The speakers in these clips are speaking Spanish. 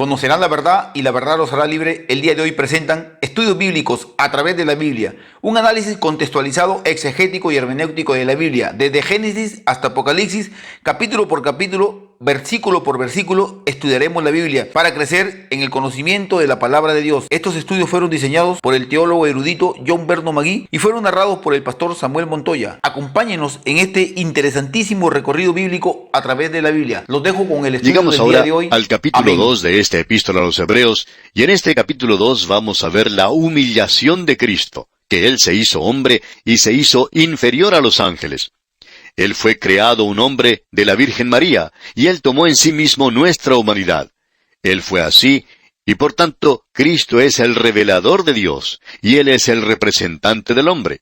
Conocerán la verdad y la verdad los hará libre. El día de hoy presentan estudios bíblicos a través de la Biblia, un análisis contextualizado, exegético y hermenéutico de la Biblia, desde Génesis hasta Apocalipsis, capítulo por capítulo, versículo por versículo, estudiaremos la Biblia para crecer en el conocimiento de la palabra de Dios. Estos estudios fueron diseñados por el teólogo erudito John Berno Magui y fueron narrados por el pastor Samuel Montoya. Acompáñenos en este interesantísimo recorrido bíblico a través de la Biblia. Los dejo con el estudio Llegamos del ahora día de hoy. al capítulo Amén. 2 de esta epístola a los Hebreos, y en este capítulo 2 vamos a ver la humillación de Cristo, que Él se hizo hombre y se hizo inferior a los ángeles. Él fue creado un hombre de la Virgen María, y Él tomó en sí mismo nuestra humanidad. Él fue así, y por tanto Cristo es el revelador de Dios, y Él es el representante del hombre.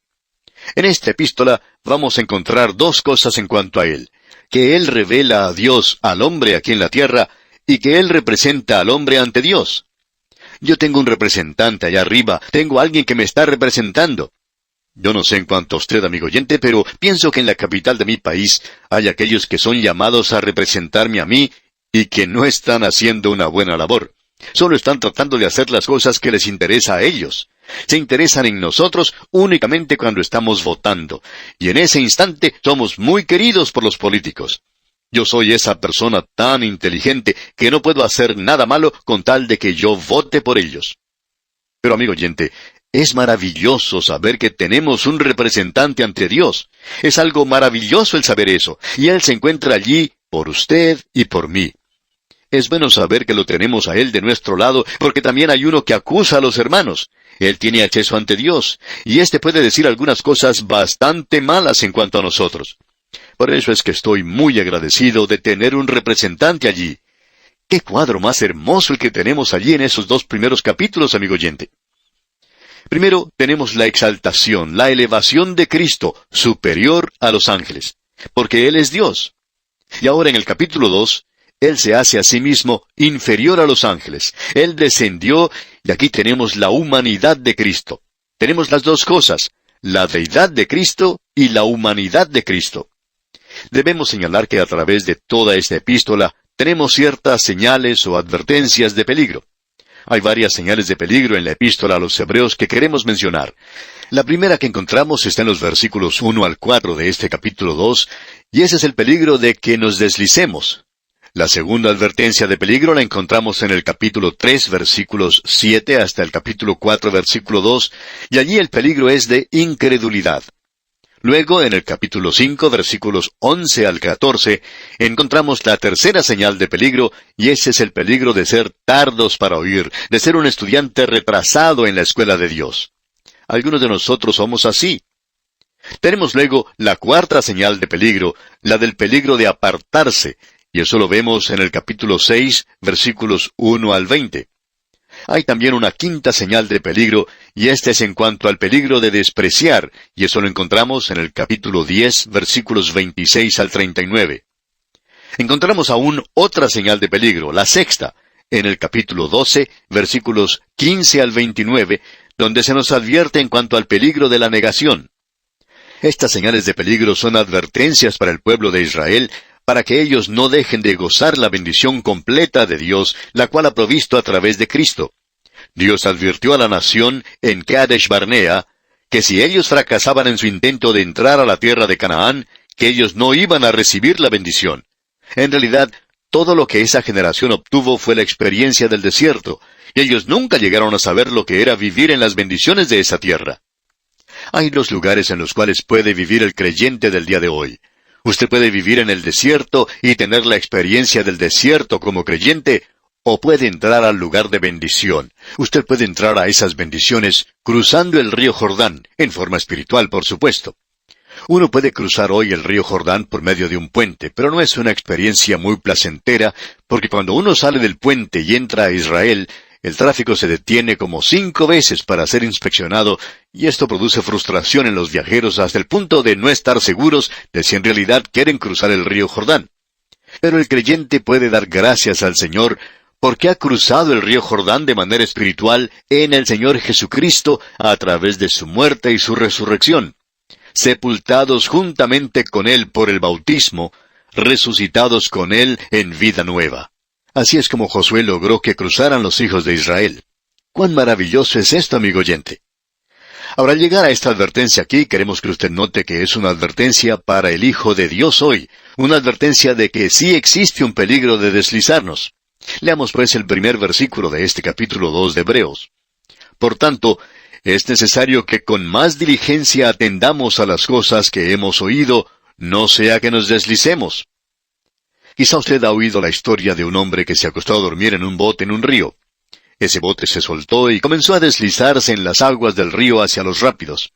En esta epístola vamos a encontrar dos cosas en cuanto a Él: que Él revela a Dios al hombre aquí en la tierra, y que Él representa al hombre ante Dios. Yo tengo un representante allá arriba, tengo alguien que me está representando. Yo no sé en cuanto a usted, amigo oyente, pero pienso que en la capital de mi país hay aquellos que son llamados a representarme a mí y que no están haciendo una buena labor. Solo están tratando de hacer las cosas que les interesa a ellos. Se interesan en nosotros únicamente cuando estamos votando, y en ese instante somos muy queridos por los políticos. Yo soy esa persona tan inteligente que no puedo hacer nada malo con tal de que yo vote por ellos. Pero, amigo oyente, es maravilloso saber que tenemos un representante ante Dios. Es algo maravilloso el saber eso, y Él se encuentra allí por usted y por mí. Es bueno saber que lo tenemos a Él de nuestro lado, porque también hay uno que acusa a los hermanos. Él tiene acceso ante Dios, y éste puede decir algunas cosas bastante malas en cuanto a nosotros. Por eso es que estoy muy agradecido de tener un representante allí. ¡Qué cuadro más hermoso el que tenemos allí en esos dos primeros capítulos, amigo oyente! Primero tenemos la exaltación, la elevación de Cristo, superior a los ángeles, porque Él es Dios. Y ahora en el capítulo 2, Él se hace a sí mismo inferior a los ángeles. Él descendió, y aquí tenemos la humanidad de Cristo. Tenemos las dos cosas, la deidad de Cristo y la humanidad de Cristo. Debemos señalar que a través de toda esta epístola tenemos ciertas señales o advertencias de peligro. Hay varias señales de peligro en la epístola a los Hebreos que queremos mencionar. La primera que encontramos está en los versículos 1 al 4 de este capítulo 2, y ese es el peligro de que nos deslicemos. La segunda advertencia de peligro la encontramos en el capítulo 3, versículos 7 hasta el capítulo 4, versículo 2, y allí el peligro es de incredulidad. Luego, en el capítulo 5, versículos 11 al 14, encontramos la tercera señal de peligro, y ese es el peligro de ser tardos para oír, de ser un estudiante retrasado en la escuela de Dios. Algunos de nosotros somos así. Tenemos luego la cuarta señal de peligro, la del peligro de apartarse, y eso lo vemos en el capítulo 6, versículos 1 al 20. Hay también una quinta señal de peligro, y este es en cuanto al peligro de despreciar, y eso lo encontramos en el capítulo 10, versículos 26 al 39. Encontramos aún otra señal de peligro, la sexta, en el capítulo 12, versículos 15 al 29, donde se nos advierte en cuanto al peligro de la negación. Estas señales de peligro son advertencias para el pueblo de Israel, para que ellos no dejen de gozar la bendición completa de Dios, la cual ha provisto a través de Cristo. Dios advirtió a la nación en Kadesh Barnea que si ellos fracasaban en su intento de entrar a la tierra de Canaán, que ellos no iban a recibir la bendición. En realidad, todo lo que esa generación obtuvo fue la experiencia del desierto, y ellos nunca llegaron a saber lo que era vivir en las bendiciones de esa tierra. Hay dos lugares en los cuales puede vivir el creyente del día de hoy. Usted puede vivir en el desierto y tener la experiencia del desierto como creyente, o puede entrar al lugar de bendición. Usted puede entrar a esas bendiciones cruzando el río Jordán, en forma espiritual, por supuesto. Uno puede cruzar hoy el río Jordán por medio de un puente, pero no es una experiencia muy placentera, porque cuando uno sale del puente y entra a Israel, el tráfico se detiene como 5 veces para ser inspeccionado, y esto produce frustración en los viajeros hasta el punto de no estar seguros de si en realidad quieren cruzar el río Jordán. Pero el creyente puede dar gracias al Señor porque ha cruzado el río Jordán de manera espiritual en el Señor Jesucristo a través de su muerte y su resurrección. Sepultados juntamente con Él por el bautismo, resucitados con Él en vida nueva. Así es como Josué logró que cruzaran los hijos de Israel. ¡Cuán maravilloso es esto, amigo oyente! Ahora, al llegar a esta advertencia aquí, queremos que usted note que es una advertencia para el Hijo de Dios hoy, una advertencia de que sí existe un peligro de deslizarnos. Leamos pues el primer versículo de este capítulo 2 de Hebreos. Por tanto, es necesario que con más diligencia atendamos a las cosas que hemos oído, no sea que nos deslicemos. Quizá usted ha oído la historia de un hombre que se acostó a dormir en un bote en un río. Ese bote se soltó y comenzó a deslizarse en las aguas del río hacia los rápidos.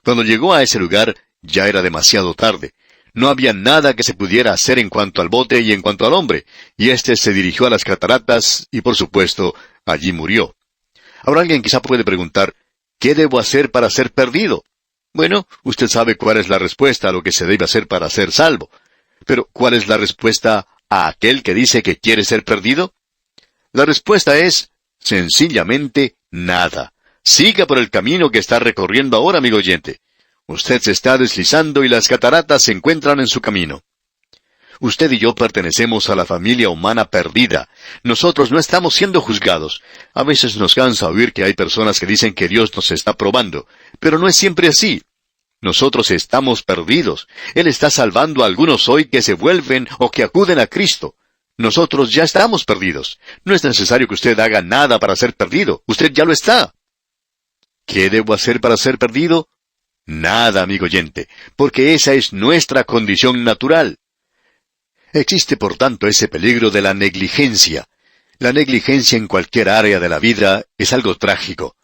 Cuando llegó a ese lugar, ya era demasiado tarde. No había nada que se pudiera hacer en cuanto al bote y en cuanto al hombre, y éste se dirigió a las cataratas y, por supuesto, allí murió. Ahora alguien quizá puede preguntar, ¿qué debo hacer para ser perdido? Bueno, usted sabe cuál es la respuesta a lo que se debe hacer para ser salvo. Pero, ¿cuál es la respuesta a aquel que dice que quiere ser perdido? La respuesta es, sencillamente, nada. Siga por el camino que está recorriendo ahora, amigo oyente. Usted se está deslizando y las cataratas se encuentran en su camino. Usted y yo pertenecemos a la familia humana perdida. Nosotros no estamos siendo juzgados. A veces nos cansa oír que hay personas que dicen que Dios nos está probando, pero no es siempre así. Nosotros estamos perdidos. Él está salvando a algunos hoy que se vuelven o que acuden a Cristo. Nosotros ya estamos perdidos. No es necesario que usted haga nada para ser perdido. Usted ya lo está. ¿Qué debo hacer para ser perdido? Nada, amigo oyente, porque esa es nuestra condición natural. Existe, por tanto, ese peligro de la negligencia. La negligencia en cualquier área de la vida es algo trágico.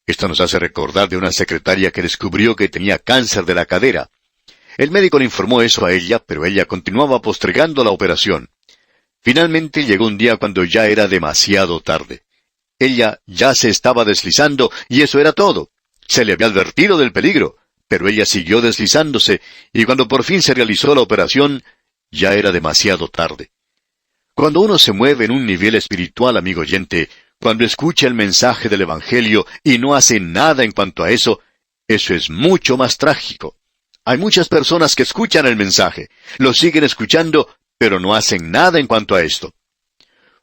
Esto nos hace recordar de una secretaria que descubrió que tenía cáncer de la cadera. El médico le informó eso a ella, pero ella continuaba postergando la operación. Finalmente llegó un día cuando ya era demasiado tarde. Ella ya se estaba deslizando y eso era todo. Se le había advertido del peligro, pero ella siguió deslizándose y cuando por fin se realizó la operación, ya era demasiado tarde. Cuando uno se mueve en un nivel espiritual, amigo oyente, cuando escucha el mensaje del Evangelio y no hace nada en cuanto a eso, eso es mucho más trágico. Hay muchas personas que escuchan el mensaje, lo siguen escuchando, pero no hacen nada en cuanto a esto.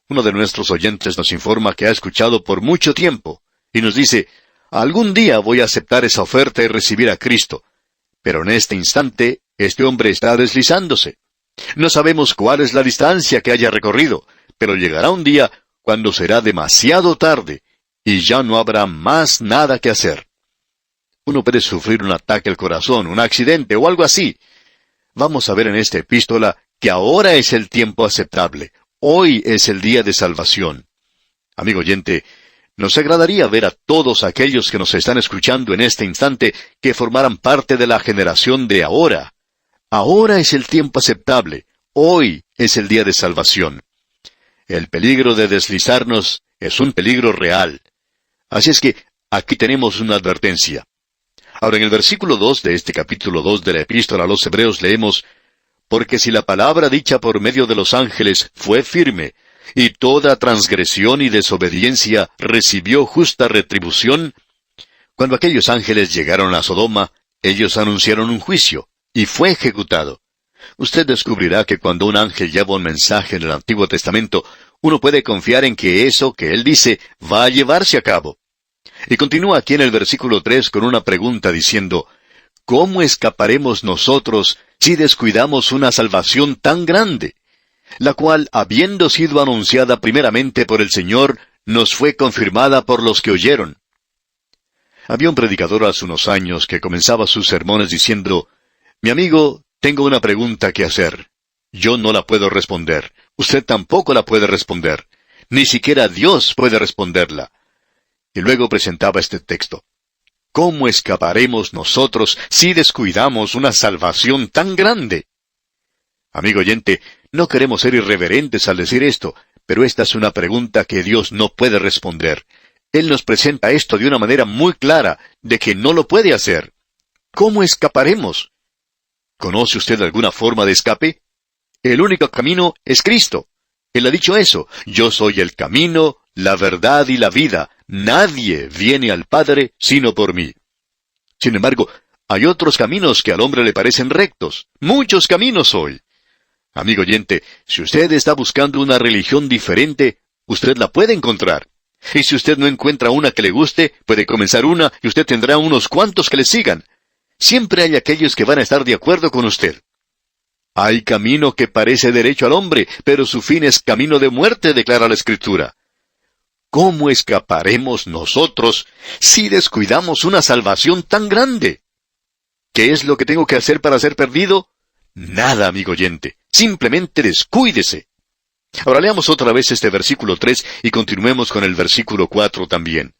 Uno de nuestros oyentes nos informa que ha escuchado por mucho tiempo, y nos dice, algún día voy a aceptar esa oferta y recibir a Cristo. Pero en este instante, este hombre está deslizándose. No sabemos cuál es la distancia que haya recorrido, pero llegará un día cuando será demasiado tarde, y ya no habrá más nada que hacer. Uno puede sufrir un ataque al corazón, un accidente o algo así. Vamos a ver en esta epístola que ahora es el tiempo aceptable. Hoy es el día de salvación. Amigo oyente, nos agradaría ver a todos aquellos que nos están escuchando en este instante que formaran parte de la generación de ahora. Ahora es el tiempo aceptable. Hoy es el día de salvación. El peligro de deslizarnos es un peligro real. Así es que aquí tenemos una advertencia. Ahora en el versículo 2 de este capítulo 2 de la epístola a los Hebreos leemos, porque si la palabra dicha por medio de los ángeles fue firme, y toda transgresión y desobediencia recibió justa retribución, cuando aquellos ángeles llegaron a Sodoma, ellos anunciaron un juicio, y fue ejecutado. Usted descubrirá que cuando un ángel lleva un mensaje en el Antiguo Testamento, uno puede confiar en que eso que él dice va a llevarse a cabo. Y continúa aquí en el versículo 3 con una pregunta diciendo, ¿cómo escaparemos nosotros si descuidamos una salvación tan grande? La cual, habiendo sido anunciada primeramente por el Señor, nos fue confirmada por los que oyeron. Había un predicador hace unos años que comenzaba sus sermones diciendo, mi amigo, tengo una pregunta que hacer. Yo no la puedo responder. Usted tampoco la puede responder. Ni siquiera Dios puede responderla. Y luego presentaba este texto. ¿Cómo escaparemos nosotros si descuidamos una salvación tan grande? Amigo oyente, no queremos ser irreverentes al decir esto, pero esta es una pregunta que Dios no puede responder. Él nos presenta esto de una manera muy clara, de que no lo puede hacer. ¿Cómo escaparemos? ¿Conoce usted alguna forma de escape? El único camino es Cristo. Él ha dicho eso. Yo soy el camino, la verdad y la vida. Nadie viene al Padre sino por mí. Sin embargo, hay otros caminos que al hombre le parecen rectos. Muchos caminos hoy. Amigo oyente, si usted está buscando una religión diferente, usted la puede encontrar. Y si usted no encuentra una que le guste, puede comenzar una y usted tendrá unos cuantos que le sigan. Siempre hay aquellos que van a estar de acuerdo con usted. Hay camino que parece derecho al hombre, pero su fin es camino de muerte, declara la Escritura. ¿Cómo escaparemos nosotros si descuidamos una salvación tan grande? ¿Qué es lo que tengo que hacer para ser perdido? Nada, amigo oyente. Simplemente descuídese. Ahora leamos otra vez este versículo 3 y continuemos con el versículo 4 también.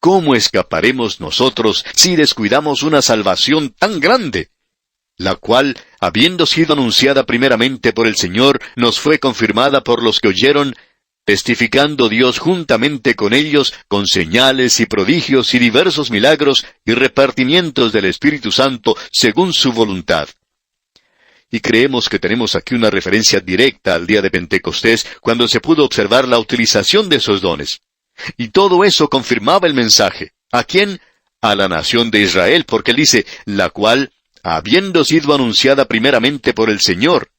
¿Cómo escaparemos nosotros si descuidamos una salvación tan grande? La cual, habiendo sido anunciada primeramente por el Señor, nos fue confirmada por los que oyeron, testificando Dios juntamente con ellos, con señales y prodigios y diversos milagros y repartimientos del Espíritu Santo según su voluntad. Y creemos que tenemos aquí una referencia directa al día de Pentecostés, cuando se pudo observar la utilización de esos dones. Y todo eso confirmaba el mensaje. ¿A quién? A la nación de Israel, porque él dice, la cual, habiendo sido anunciada primeramente por el Señor.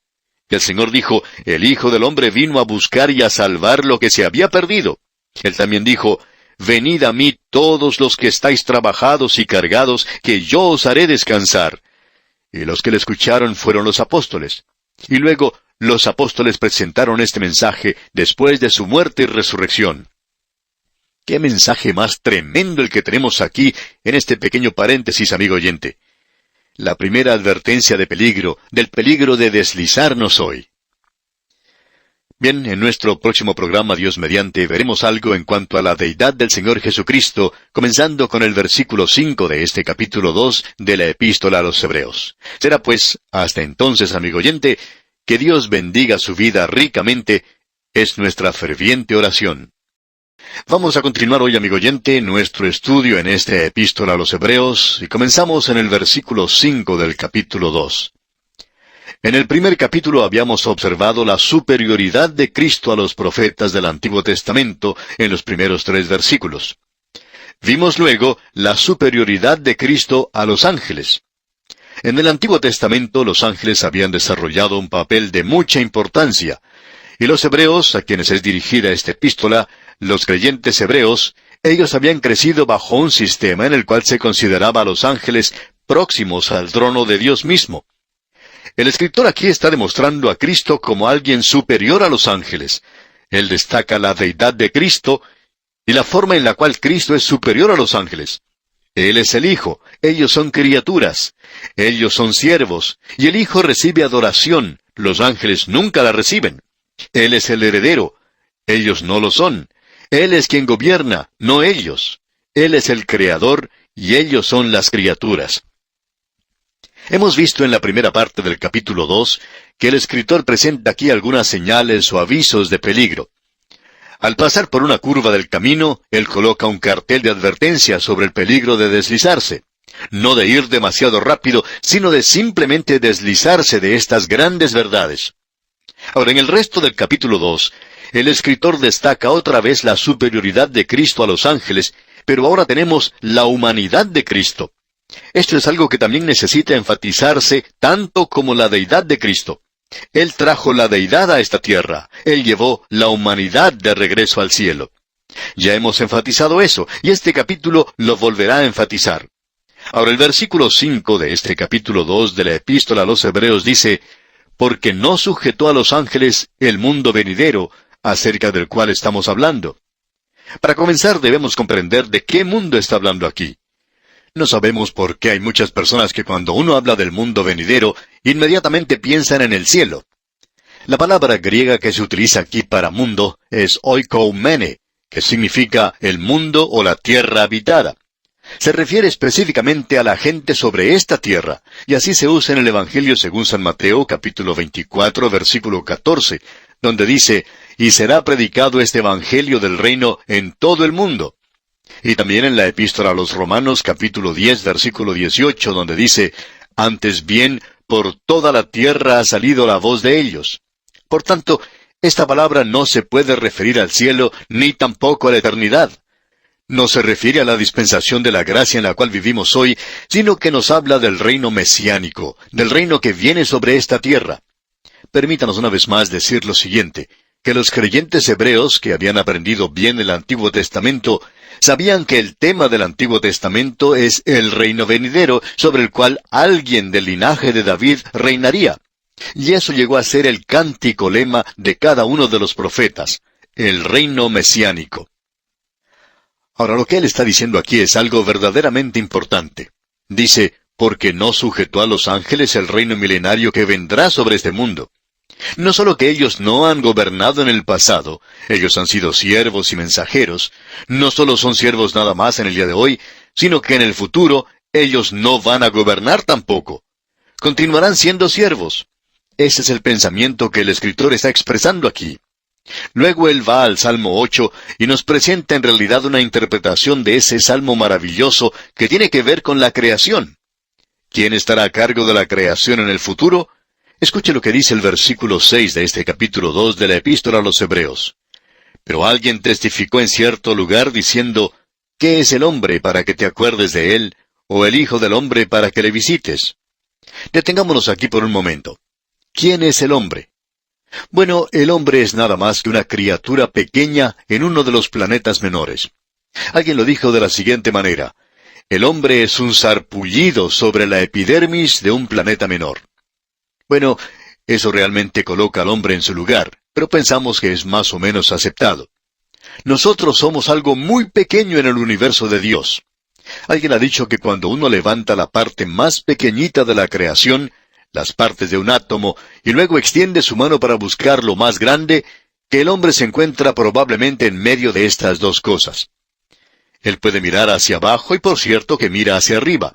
Y el Señor dijo, el Hijo del Hombre vino a buscar y a salvar lo que se había perdido. Él también dijo, venid a mí todos los que estáis trabajados y cargados, que yo os haré descansar. Y los que le escucharon fueron los apóstoles. Y luego los apóstoles presentaron este mensaje después de su muerte y resurrección. ¡Qué mensaje más tremendo el que tenemos aquí en este pequeño paréntesis, amigo oyente! La primera advertencia de peligro, del peligro de deslizarnos hoy. Bien, en nuestro próximo programa, Dios mediante, veremos algo en cuanto a la deidad del Señor Jesucristo, comenzando con el versículo 5 de este capítulo 2 de la Epístola a los Hebreos. Será pues, hasta entonces, amigo oyente, que Dios bendiga su vida ricamente, es nuestra ferviente oración. Vamos a continuar hoy, amigo oyente, nuestro estudio en esta Epístola a los Hebreos, y comenzamos en el versículo 5 del capítulo 2. En el primer capítulo habíamos observado la superioridad de Cristo a los profetas del Antiguo Testamento en los primeros 3 versículos. Vimos luego la superioridad de Cristo a los ángeles. En el Antiguo Testamento los ángeles habían desarrollado un papel de mucha importancia, y los hebreos, a quienes es dirigida esta epístola, los creyentes hebreos, ellos habían crecido bajo un sistema en el cual se consideraba a los ángeles próximos al trono de Dios mismo. El escritor aquí está demostrando a Cristo como alguien superior a los ángeles. Él destaca la deidad de Cristo y la forma en la cual Cristo es superior a los ángeles. Él es el Hijo, ellos son criaturas, ellos son siervos, y el Hijo recibe adoración, los ángeles nunca la reciben. Él es el heredero, ellos no lo son. Él es quien gobierna, no ellos. Él es el Creador, y ellos son las criaturas. Hemos visto en la primera parte del capítulo 2 que el escritor presenta aquí algunas señales o avisos de peligro. Al pasar por una curva del camino, él coloca un cartel de advertencia sobre el peligro de deslizarse. No de ir demasiado rápido, sino de simplemente deslizarse de estas grandes verdades. Ahora, en el resto del capítulo 2, el escritor destaca otra vez la superioridad de Cristo a los ángeles, pero ahora tenemos la humanidad de Cristo. Esto es algo que también necesita enfatizarse tanto como la deidad de Cristo. Él trajo la deidad a esta tierra. Él llevó la humanidad de regreso al cielo. Ya hemos enfatizado eso, y este capítulo lo volverá a enfatizar. Ahora el versículo 5 de este capítulo 2 de la Epístola a los Hebreos dice, «Porque no sujetó a los ángeles el mundo venidero, acerca del cual estamos hablando». Para comenzar debemos comprender de qué mundo está hablando aquí. No sabemos por qué hay muchas personas que cuando uno habla del mundo venidero, inmediatamente piensan en el cielo. La palabra griega que se utiliza aquí para mundo es oikoumene, que significa el mundo o la tierra habitada. Se refiere específicamente a la gente sobre esta tierra, y así se usa en el Evangelio según San Mateo, capítulo 24, versículo 14, donde dice, «Y será predicado este Evangelio del reino en todo el mundo». Y también en la Epístola a los Romanos, capítulo 10, versículo 18, donde dice, «Antes bien, por toda la tierra ha salido la voz de ellos». Por tanto, esta palabra no se puede referir al cielo, ni tampoco a la eternidad. No se refiere a la dispensación de la gracia en la cual vivimos hoy, sino que nos habla del reino mesiánico, del reino que viene sobre esta tierra. permítanos una vez más decir lo siguiente, que los creyentes hebreos que habían aprendido bien el Antiguo Testamento sabían que el tema del Antiguo Testamento es el reino venidero sobre el cual alguien del linaje de David reinaría. Y eso llegó a ser el cántico lema de cada uno de los profetas, el reino mesiánico. Ahora, lo que él está diciendo aquí es algo verdaderamente importante. Dice, porque no sujetó a los ángeles el reino milenario que vendrá sobre este mundo. No solo que ellos no han gobernado en el pasado, ellos han sido siervos y mensajeros, no solo son siervos nada más en el día de hoy, sino que en el futuro ellos no van a gobernar tampoco. Continuarán siendo siervos. Ese es el pensamiento que el escritor está expresando aquí. Luego él va al Salmo 8 y nos presenta en realidad una interpretación de ese salmo maravilloso que tiene que ver con la creación. ¿Quién estará a cargo de la creación en el futuro? Escuche lo que dice el versículo 6 de este capítulo 2 de la Epístola a los Hebreos. Pero alguien testificó en cierto lugar diciendo, ¿qué es el hombre para que te acuerdes de él, o el hijo del hombre para que le visites? Detengámonos aquí por un momento. ¿Quién es el hombre? Bueno, el hombre es nada más que una criatura pequeña en uno de los planetas menores. Alguien lo dijo de la siguiente manera, el hombre es un sarpullido sobre la epidermis de un planeta menor. Bueno, eso realmente coloca al hombre en su lugar, pero pensamos que es más o menos aceptado. Nosotros somos algo muy pequeño en el universo de Dios. Alguien ha dicho que cuando uno levanta la parte más pequeñita de la creación, las partes de un átomo, y luego extiende su mano para buscar lo más grande, que el hombre se encuentra probablemente en medio de estas dos cosas. Él puede mirar hacia abajo y por cierto que mira hacia arriba.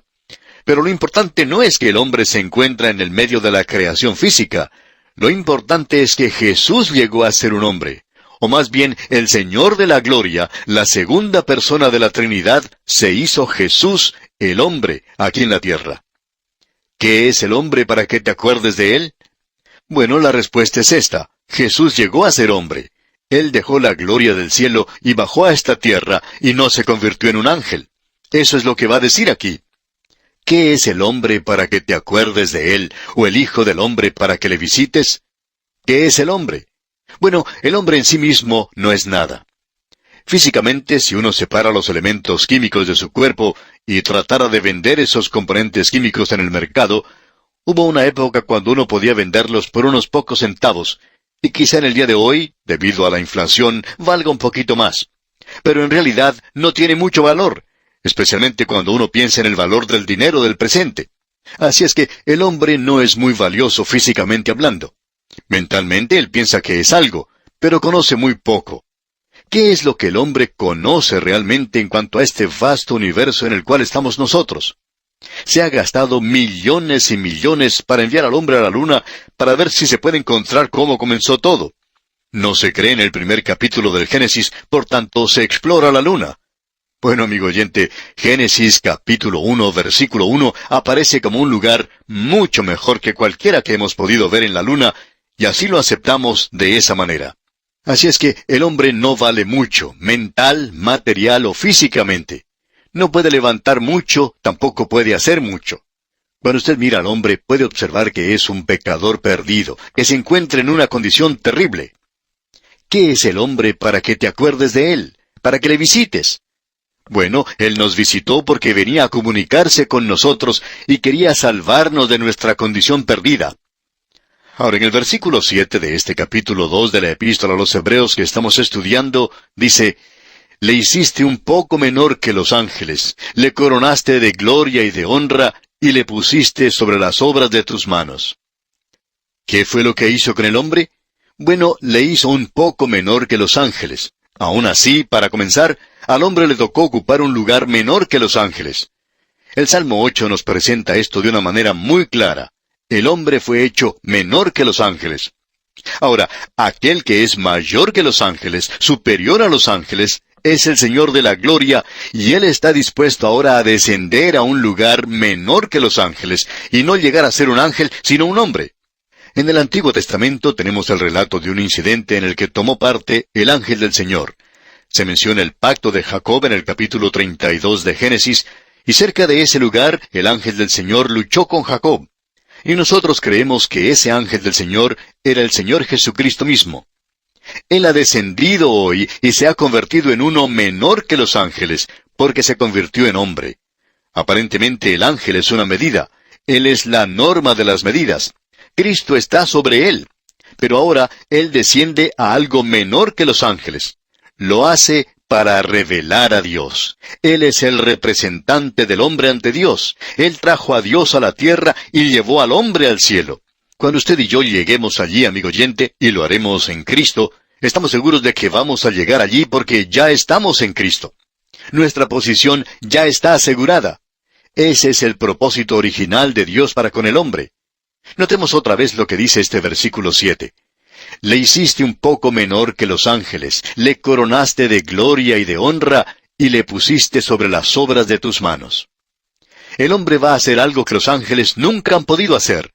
Pero lo importante no es que el hombre se encuentra en el medio de la creación física. Lo importante es que Jesús llegó a ser un hombre. O más bien, el Señor de la Gloria, la segunda persona de la Trinidad, se hizo Jesús, el hombre, aquí en la tierra. ¿Qué es el hombre para que te acuerdes de él? Bueno, la respuesta es esta. Jesús llegó a ser hombre. Él dejó la gloria del cielo y bajó a esta tierra y no se convirtió en un ángel. Eso es lo que va a decir aquí. ¿Qué es el hombre para que te acuerdes de él, o el hijo del hombre para que le visites? ¿Qué es el hombre? Bueno, el hombre en sí mismo no es nada. Físicamente, si uno separa los elementos químicos de su cuerpo y tratara de vender esos componentes químicos en el mercado, hubo una época cuando uno podía venderlos por unos pocos centavos, y quizá en el día de hoy, debido a la inflación, valga un poquito más. Pero en realidad no tiene mucho valor, especialmente cuando uno piensa en el valor del dinero del presente. Así es que el hombre no es muy valioso físicamente hablando. Mentalmente él piensa que es algo, pero conoce muy poco. ¿Qué es lo que el hombre conoce realmente en cuanto a este vasto universo en el cual estamos nosotros? Se ha gastado millones y millones para enviar al hombre a la luna para ver si se puede encontrar cómo comenzó todo. No se cree en el primer capítulo del Génesis, por tanto se explora la luna. Bueno, amigo oyente, Génesis capítulo 1, versículo 1 aparece como un lugar mucho mejor que cualquiera que hemos podido ver en la luna, y así lo aceptamos de esa manera. Así es que el hombre no vale mucho, mental, material o físicamente. No puede levantar mucho, tampoco puede hacer mucho. Cuando usted mira al hombre, puede observar que es un pecador perdido, que se encuentra en una condición terrible. ¿Qué es el hombre para que te acuerdes de él? ¿Para que le visites? Bueno, él nos visitó porque venía a comunicarse con nosotros y quería salvarnos de nuestra condición perdida. Ahora, en el versículo 7 de este capítulo 2 de la Epístola a los Hebreos que estamos estudiando, dice, «Le hiciste un poco menor que los ángeles, le coronaste de gloria y de honra, y le pusiste sobre las obras de tus manos». ¿Qué fue lo que hizo con el hombre? Bueno, le hizo un poco menor que los ángeles. Aún así, para comenzar, al hombre le tocó ocupar un lugar menor que los ángeles. El Salmo 8 nos presenta esto de una manera muy clara. El hombre fue hecho menor que los ángeles. Ahora, aquel que es mayor que los ángeles, superior a los ángeles, es el Señor de la gloria, y Él está dispuesto ahora a descender a un lugar menor que los ángeles, y no llegar a ser un ángel, sino un hombre. En el Antiguo Testamento tenemos el relato de un incidente en el que tomó parte el ángel del Señor. Se menciona el pacto de Jacob en el capítulo 32 de Génesis, y cerca de ese lugar el ángel del Señor luchó con Jacob. Y nosotros creemos que ese ángel del Señor era el Señor Jesucristo mismo. Él ha descendido hoy y se ha convertido en uno menor que los ángeles, porque se convirtió en hombre. Aparentemente el ángel es una medida. Él es la norma de las medidas. Cristo está sobre él. Pero ahora Él desciende a algo menor que los ángeles. Lo hace para revelar a Dios. Él es el representante del hombre ante Dios. Él trajo a Dios a la tierra y llevó al hombre al cielo. Cuando usted y yo lleguemos allí, amigo oyente, y lo haremos en Cristo, estamos seguros de que vamos a llegar allí porque ya estamos en Cristo. Nuestra posición ya está asegurada. Ese es el propósito original de Dios para con el hombre. Notemos otra vez lo que dice este versículo 7. Le hiciste un poco menor que los ángeles, le coronaste de gloria y de honra, y le pusiste sobre las obras de tus manos. El hombre va a hacer algo que los ángeles nunca han podido hacer.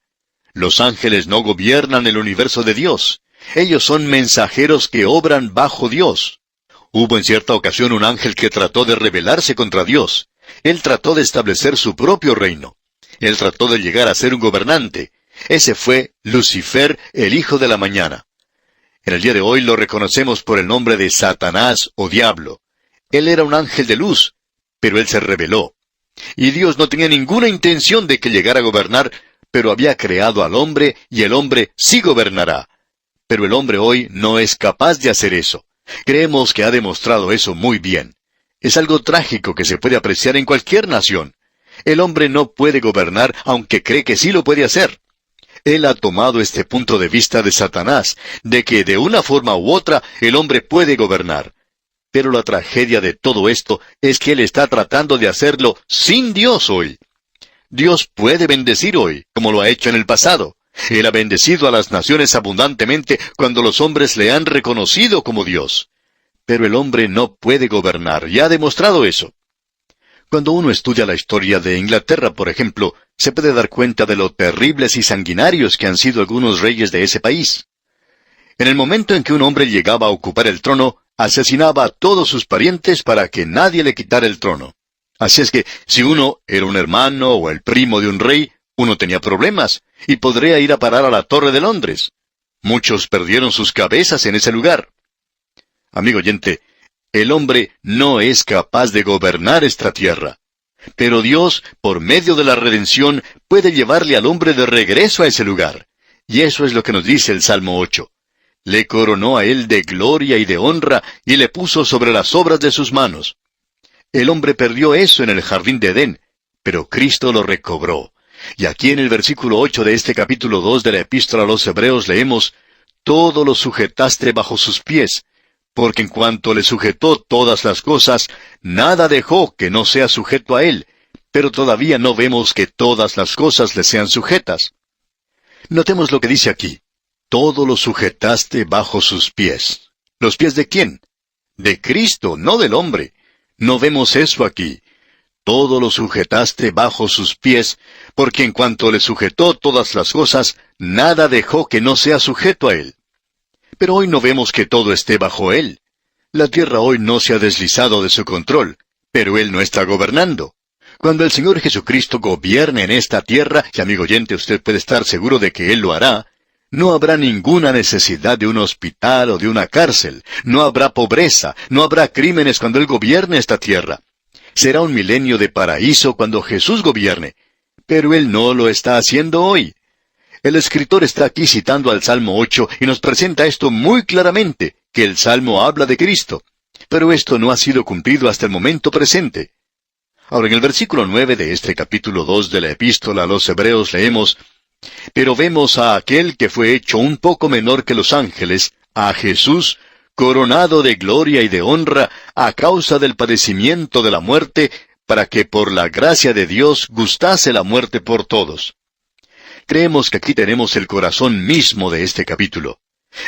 Los ángeles no gobiernan el universo de Dios. Ellos son mensajeros que obran bajo Dios. Hubo en cierta ocasión un ángel que trató de rebelarse contra Dios. Él trató de establecer su propio reino. Él trató de llegar a ser un gobernante. Ese fue Lucifer, el hijo de la mañana. En el día de hoy lo reconocemos por el nombre de Satanás o Diablo. Él era un ángel de luz, pero él se rebeló. Y Dios no tenía ninguna intención de que llegara a gobernar, pero había creado al hombre y el hombre sí gobernará. Pero el hombre hoy no es capaz de hacer eso. Creemos que ha demostrado eso muy bien. Es algo trágico que se puede apreciar en cualquier nación. El hombre no puede gobernar aunque cree que sí lo puede hacer. Él ha tomado este punto de vista de Satanás, de que de una forma u otra el hombre puede gobernar. Pero la tragedia de todo esto es que él está tratando de hacerlo sin Dios hoy. Dios puede bendecir hoy, como lo ha hecho en el pasado. Él ha bendecido a las naciones abundantemente cuando los hombres le han reconocido como Dios. Pero el hombre no puede gobernar, y ha demostrado eso. Cuando uno estudia la historia de Inglaterra, por ejemplo, se puede dar cuenta de lo terribles y sanguinarios que han sido algunos reyes de ese país. En el momento en que un hombre llegaba a ocupar el trono, asesinaba a todos sus parientes para que nadie le quitara el trono. Así es que, si uno era un hermano o el primo de un rey, uno tenía problemas, y podría ir a parar a la Torre de Londres. Muchos perdieron sus cabezas en ese lugar. Amigo oyente, el hombre no es capaz de gobernar esta tierra. Pero Dios, por medio de la redención, puede llevarle al hombre de regreso a ese lugar. Y eso es lo que nos dice el Salmo 8. Le coronó a él de gloria y de honra, y le puso sobre las obras de sus manos. El hombre perdió eso en el jardín de Edén, pero Cristo lo recobró. Y aquí en el versículo 8 de este capítulo 2 de la Epístola a los Hebreos leemos, «Todo lo sujetaste bajo sus pies, porque en cuanto le sujetó todas las cosas, nada dejó que no sea sujeto a él, pero todavía no vemos que todas las cosas le sean sujetas». Notemos lo que dice aquí, «Todo lo sujetaste bajo sus pies». ¿Los pies de quién? De Cristo, no del hombre. No vemos eso aquí. Todo lo sujetaste bajo sus pies, porque en cuanto le sujetó todas las cosas, nada dejó que no sea sujeto a él. Pero hoy no vemos que todo esté bajo él. La tierra hoy no se ha deslizado de su control, pero él no está gobernando. Cuando el Señor Jesucristo gobierne en esta tierra, y amigo oyente, usted puede estar seguro de que él lo hará, no habrá ninguna necesidad de un hospital o de una cárcel, no habrá pobreza, no habrá crímenes cuando él gobierne esta tierra. Será un milenio de paraíso cuando Jesús gobierne, pero él no lo está haciendo hoy. El escritor está aquí citando al Salmo 8 y nos presenta esto muy claramente, que el Salmo habla de Cristo. Pero esto no ha sido cumplido hasta el momento presente. Ahora, en el versículo 9 de este capítulo 2 de la Epístola a los Hebreos leemos, «Pero vemos a aquel que fue hecho un poco menor que los ángeles, a Jesús, coronado de gloria y de honra a causa del padecimiento de la muerte, para que por la gracia de Dios gustase la muerte por todos». Creemos que aquí tenemos el corazón mismo de este capítulo.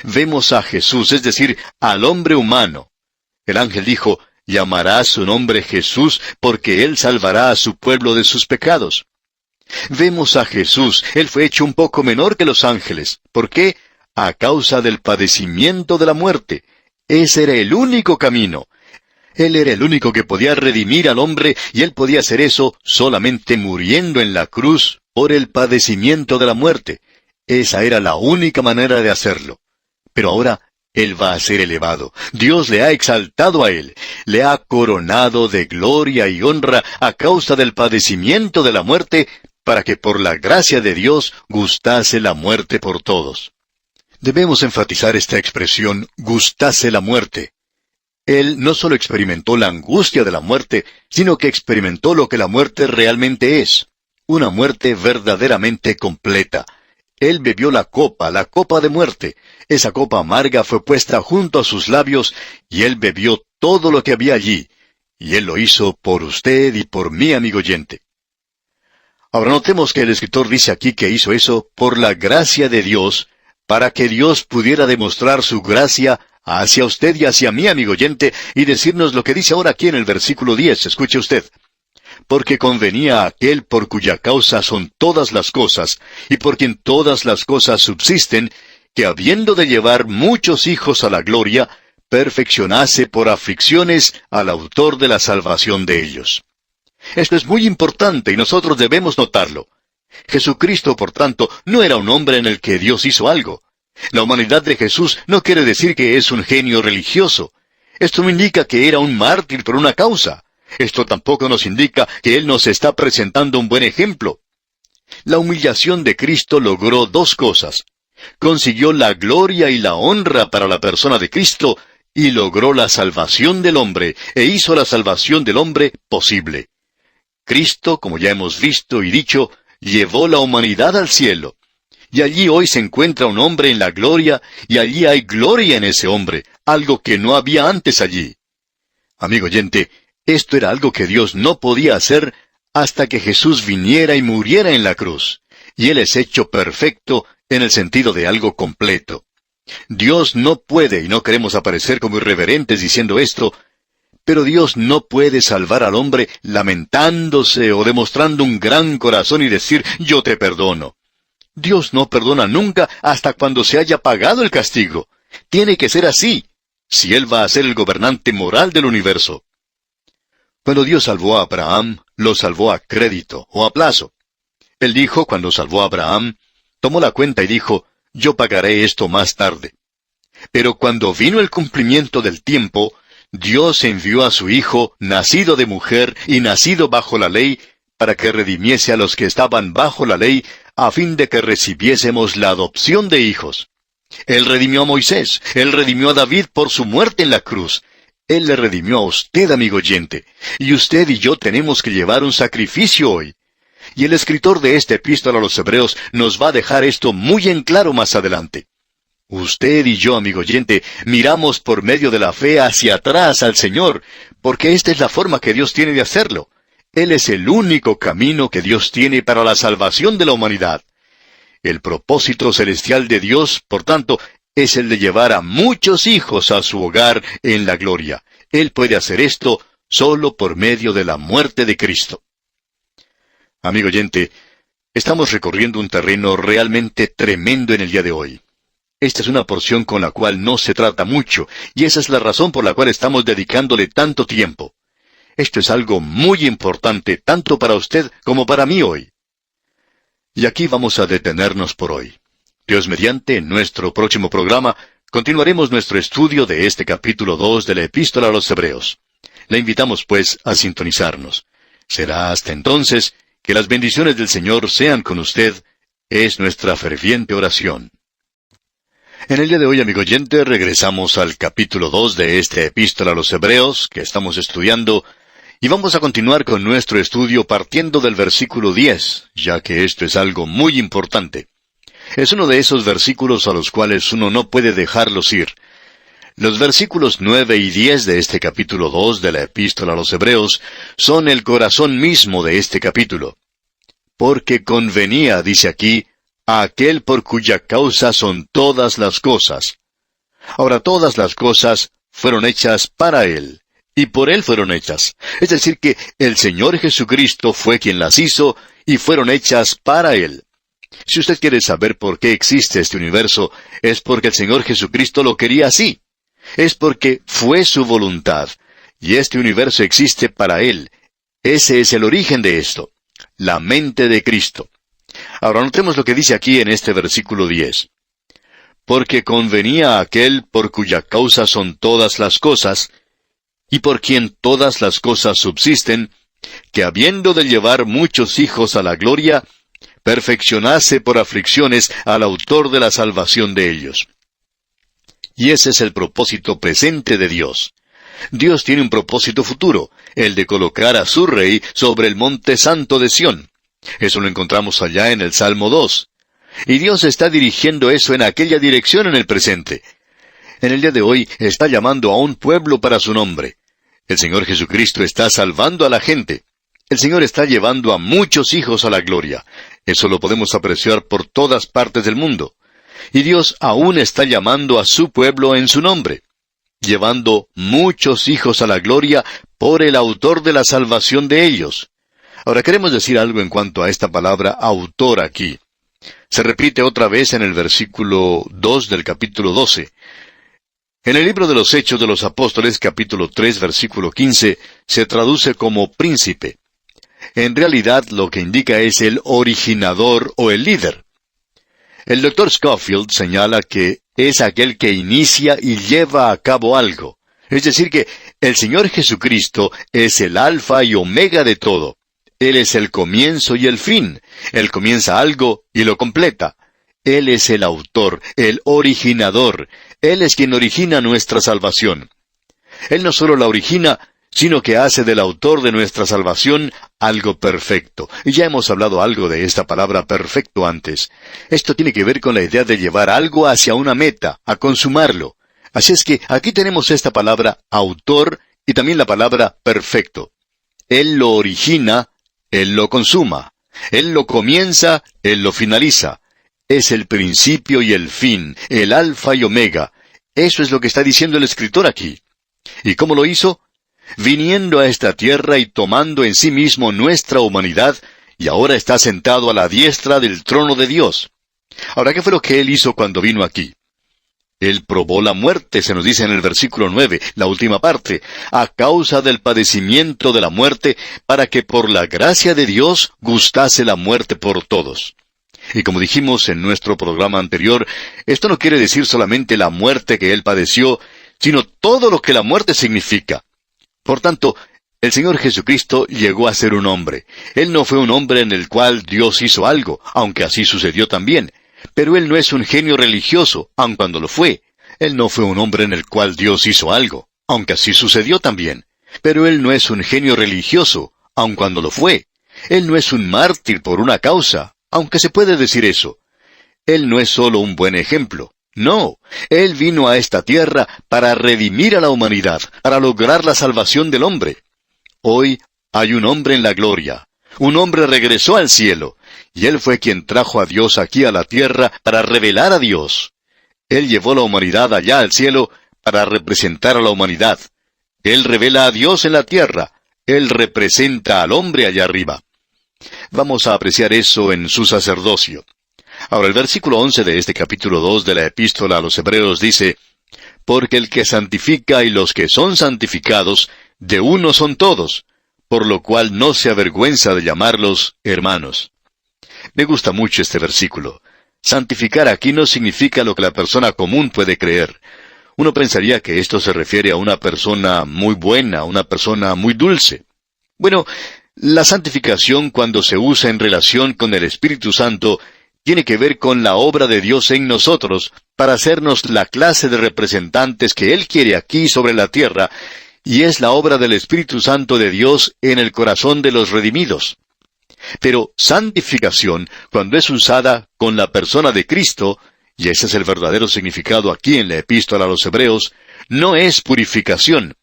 Vemos a Jesús, es decir, al hombre humano. El ángel dijo, «Llamará su nombre Jesús, porque él salvará a su pueblo de sus pecados». Vemos a Jesús, él fue hecho un poco menor que los ángeles. ¿Por qué? A causa del padecimiento de la muerte. Ese era el único camino. Él era el único que podía redimir al hombre, y él podía hacer eso solamente muriendo en la cruz por el padecimiento de la muerte. Esa era la única manera de hacerlo. Pero ahora Él va a ser elevado. Dios le ha exaltado a Él, le ha coronado de gloria y honra a causa del padecimiento de la muerte, para que por la gracia de Dios gustase la muerte por todos. Debemos enfatizar esta expresión, gustase la muerte. Él no solo experimentó la angustia de la muerte, sino que experimentó lo que la muerte realmente es, una muerte verdaderamente completa. Él bebió la copa de muerte. Esa copa amarga fue puesta junto a sus labios, y Él bebió todo lo que había allí. Y Él lo hizo por usted y por mí, amigo oyente. Ahora notemos que el escritor dice aquí que hizo eso por la gracia de Dios, para que Dios pudiera demostrar su gracia hacia usted y hacia mí, amigo oyente, y decirnos lo que dice ahora aquí en el versículo 10. Escuche usted. Porque convenía a aquel por cuya causa son todas las cosas, y por quien todas las cosas subsisten, que habiendo de llevar muchos hijos a la gloria, perfeccionase por aflicciones al autor de la salvación de ellos. Esto es muy importante y nosotros debemos notarlo. Jesucristo, por tanto, no era un hombre en el que Dios hizo algo. La humanidad de Jesús no quiere decir que es un genio religioso. Esto no indica que era un mártir por una causa. Esto tampoco nos indica que Él nos está presentando un buen ejemplo. La humillación de Cristo logró dos cosas. Consiguió la gloria y la honra para la persona de Cristo, y logró la salvación del hombre, e hizo la salvación del hombre posible. Cristo, como ya hemos visto y dicho, llevó la humanidad al cielo. Y allí hoy se encuentra un hombre en la gloria, y allí hay gloria en ese hombre, algo que no había antes allí. Amigo oyente, esto era algo que Dios no podía hacer hasta que Jesús viniera y muriera en la cruz. Y Él es hecho perfecto en el sentido de algo completo. Dios no puede, y no queremos aparecer como irreverentes diciendo esto, pero Dios no puede salvar al hombre lamentándose o demostrando un gran corazón y decir, yo te perdono. Dios no perdona nunca hasta cuando se haya pagado el castigo. Tiene que ser así, si Él va a ser el gobernante moral del universo. Cuando Dios salvó a Abraham, lo salvó a crédito o a plazo. Él dijo, cuando salvó a Abraham, tomó la cuenta y dijo, yo pagaré esto más tarde. Pero cuando vino el cumplimiento del tiempo, Dios envió a su Hijo, nacido de mujer y nacido bajo la ley, para que redimiese a los que estaban bajo la ley, a fin de que recibiésemos la adopción de hijos. Él redimió a Moisés, Él redimió a David por su muerte en la cruz. Él le redimió a usted, amigo oyente, y usted y yo tenemos que llevar un sacrificio hoy. Y el escritor de esta epístola a los Hebreos nos va a dejar esto muy en claro más adelante. Usted y yo, amigo oyente, miramos por medio de la fe hacia atrás al Señor, porque esta es la forma que Dios tiene de hacerlo. Él es el único camino que Dios tiene para la salvación de la humanidad. El propósito celestial de Dios, por tanto, es el de llevar a muchos hijos a su hogar en la gloria. Él puede hacer esto solo por medio de la muerte de Cristo. Amigo oyente, estamos recorriendo un terreno realmente tremendo en el día de hoy. Esta es una porción con la cual no se trata mucho, y esa es la razón por la cual estamos dedicándole tanto tiempo. Esto es algo muy importante, tanto para usted como para mí hoy. Y aquí vamos a detenernos por hoy. Dios mediante, en nuestro próximo programa, continuaremos nuestro estudio de este capítulo 2 de la Epístola a los Hebreos. Le invitamos, pues, a sintonizarnos. Será hasta entonces que las bendiciones del Señor sean con usted, es nuestra ferviente oración. En el día de hoy, amigo oyente, regresamos al capítulo 2 de esta Epístola a los Hebreos que estamos estudiando, y vamos a continuar con nuestro estudio partiendo del versículo 10, ya que esto es algo muy importante. Es uno de esos versículos a los cuales uno no puede dejarlos ir. Los versículos 9 y 10 de este capítulo 2 de la Epístola a los Hebreos son el corazón mismo de este capítulo. Porque convenía, dice aquí, a aquel por cuya causa son todas las cosas. Ahora, todas las cosas fueron hechas para Él, y por Él fueron hechas. Es decir, que el Señor Jesucristo fue quien las hizo, y fueron hechas para Él. Si usted quiere saber por qué existe este universo, es porque el Señor Jesucristo lo quería así. Es porque fue su voluntad, y este universo existe para Él. Ese es el origen de esto, la mente de Cristo. Ahora notemos lo que dice aquí en este versículo 10. Porque convenía a aquel por cuya causa son todas las cosas, y por quien todas las cosas subsisten, que habiendo de llevar muchos hijos a la gloria, perfeccionase por aflicciones al autor de la salvación de ellos. Y ese es el propósito presente de Dios. Dios tiene un propósito futuro, el de colocar a su Rey sobre el monte santo de Sión. Eso lo encontramos allá en el Salmo 2. Y Dios está dirigiendo eso en aquella dirección en el presente. En el día de hoy está llamando a un pueblo para su nombre. El Señor Jesucristo está salvando a la gente. El Señor está llevando a muchos hijos a la gloria. Eso lo podemos apreciar por todas partes del mundo. Y Dios aún está llamando a su pueblo en su nombre, llevando muchos hijos a la gloria por el autor de la salvación de ellos. Ahora queremos decir algo en cuanto a esta palabra autor aquí. Se repite otra vez en el versículo 2 del capítulo 12. En el libro de los Hechos de los Apóstoles, capítulo 3, versículo 15, se traduce como príncipe. En realidad lo que indica es el originador o el líder. El Dr. Scofield señala que es aquel que inicia y lleva a cabo algo. Es decir que el Señor Jesucristo es el alfa y omega de todo. Él es el comienzo y el fin. Él comienza algo y lo completa. Él es el autor, el originador. Él es quien origina nuestra salvación. Él no solo la origina, sino que hace del autor de nuestra salvación algo perfecto. Y ya hemos hablado algo de esta palabra perfecto antes. Esto tiene que ver con la idea de llevar algo hacia una meta, a consumarlo. Así es que aquí tenemos esta palabra autor y también la palabra perfecto. Él lo origina, Él lo consuma. Él lo comienza, Él lo finaliza. Es el principio y el fin, el alfa y omega. Eso es lo que está diciendo el escritor aquí. ¿Y cómo lo hizo? Viniendo a esta tierra y tomando en sí mismo nuestra humanidad, y ahora está sentado a la diestra del trono de Dios. Ahora, ¿qué fue lo que Él hizo cuando vino aquí? Él probó la muerte, se nos dice en el versículo 9, la última parte, a causa del padecimiento de la muerte, para que por la gracia de Dios gustase la muerte por todos. Y como dijimos en nuestro programa anterior, esto no quiere decir solamente la muerte que Él padeció, sino todo lo que la muerte significa. Por tanto, el Señor Jesucristo llegó a ser un hombre. Él no fue un hombre en el cual Dios hizo algo, aunque así sucedió también. Pero Él no es un genio religioso, aun cuando lo fue. Él no fue un hombre en el cual Dios hizo algo, aunque así sucedió también. Pero Él no es un genio religioso, aun cuando lo fue. Él no es un mártir por una causa, aunque se puede decir eso. Él no es solo un buen ejemplo. No, Él vino a esta tierra para redimir a la humanidad, para lograr la salvación del hombre. Hoy hay un hombre en la gloria. Un hombre regresó al cielo, y Él fue quien trajo a Dios aquí a la tierra para revelar a Dios. Él llevó la humanidad allá al cielo para representar a la humanidad. Él revela a Dios en la tierra. Él representa al hombre allá arriba. Vamos a apreciar eso en su sacerdocio. Ahora, el versículo 11 de este capítulo 2 de la Epístola a los Hebreos dice, porque el que santifica y los que son santificados, de uno son todos, por lo cual no se avergüenza de llamarlos hermanos. Me gusta mucho este versículo. Santificar aquí no significa lo que la persona común puede creer. Uno pensaría que esto se refiere a una persona muy buena, una persona muy dulce. Bueno, la santificación cuando se usa en relación con el Espíritu Santo tiene que ver con la obra de Dios en nosotros para hacernos la clase de representantes que Él quiere aquí sobre la tierra, y es la obra del Espíritu Santo de Dios en el corazón de los redimidos. Pero santificación, cuando es usada con la persona de Cristo, y ese es el verdadero significado aquí en la Epístola a los Hebreos, no es purificación,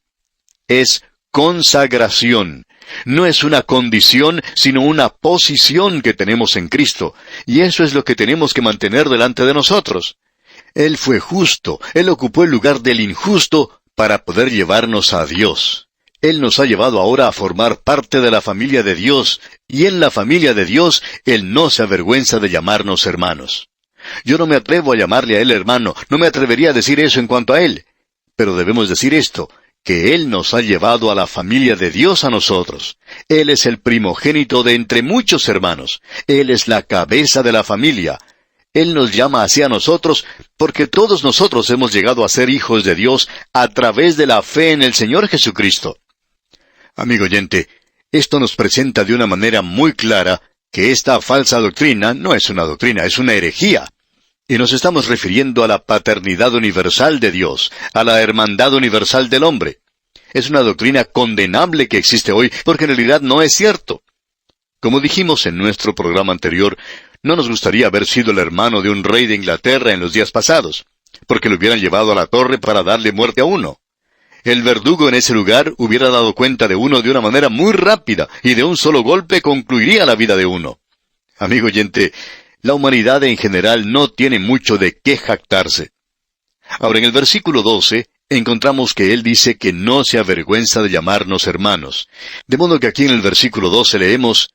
es consagración. No es una condición, sino una posición que tenemos en Cristo, y eso es lo que tenemos que mantener delante de nosotros. Él fue justo, Él ocupó el lugar del injusto para poder llevarnos a Dios. Él nos ha llevado ahora a formar parte de la familia de Dios, y en la familia de Dios Él no se avergüenza de llamarnos hermanos. Yo no me atrevo a llamarle a Él hermano, no me atrevería a decir eso en cuanto a Él, pero debemos decir esto, que Él nos ha llevado a la familia de Dios a nosotros. Él es el primogénito de entre muchos hermanos. Él es la cabeza de la familia. Él nos llama hacia nosotros porque todos nosotros hemos llegado a ser hijos de Dios a través de la fe en el Señor Jesucristo. Amigo oyente, esto nos presenta de una manera muy clara que esta falsa doctrina no es una doctrina, es una herejía. Y nos estamos refiriendo a la paternidad universal de Dios, a la hermandad universal del hombre. Es una doctrina condenable que existe hoy porque en realidad no es cierto. Como dijimos en nuestro programa anterior, no nos gustaría haber sido el hermano de un rey de Inglaterra en los días pasados, porque lo hubieran llevado a la torre para darle muerte a uno. El verdugo en ese lugar hubiera dado cuenta de uno de una manera muy rápida y de un solo golpe concluiría la vida de uno. Amigo oyente, la humanidad en general no tiene mucho de qué jactarse. Ahora, en el versículo 12, encontramos que él dice que no se avergüenza de llamarnos hermanos. De modo que aquí en el versículo 12 leemos,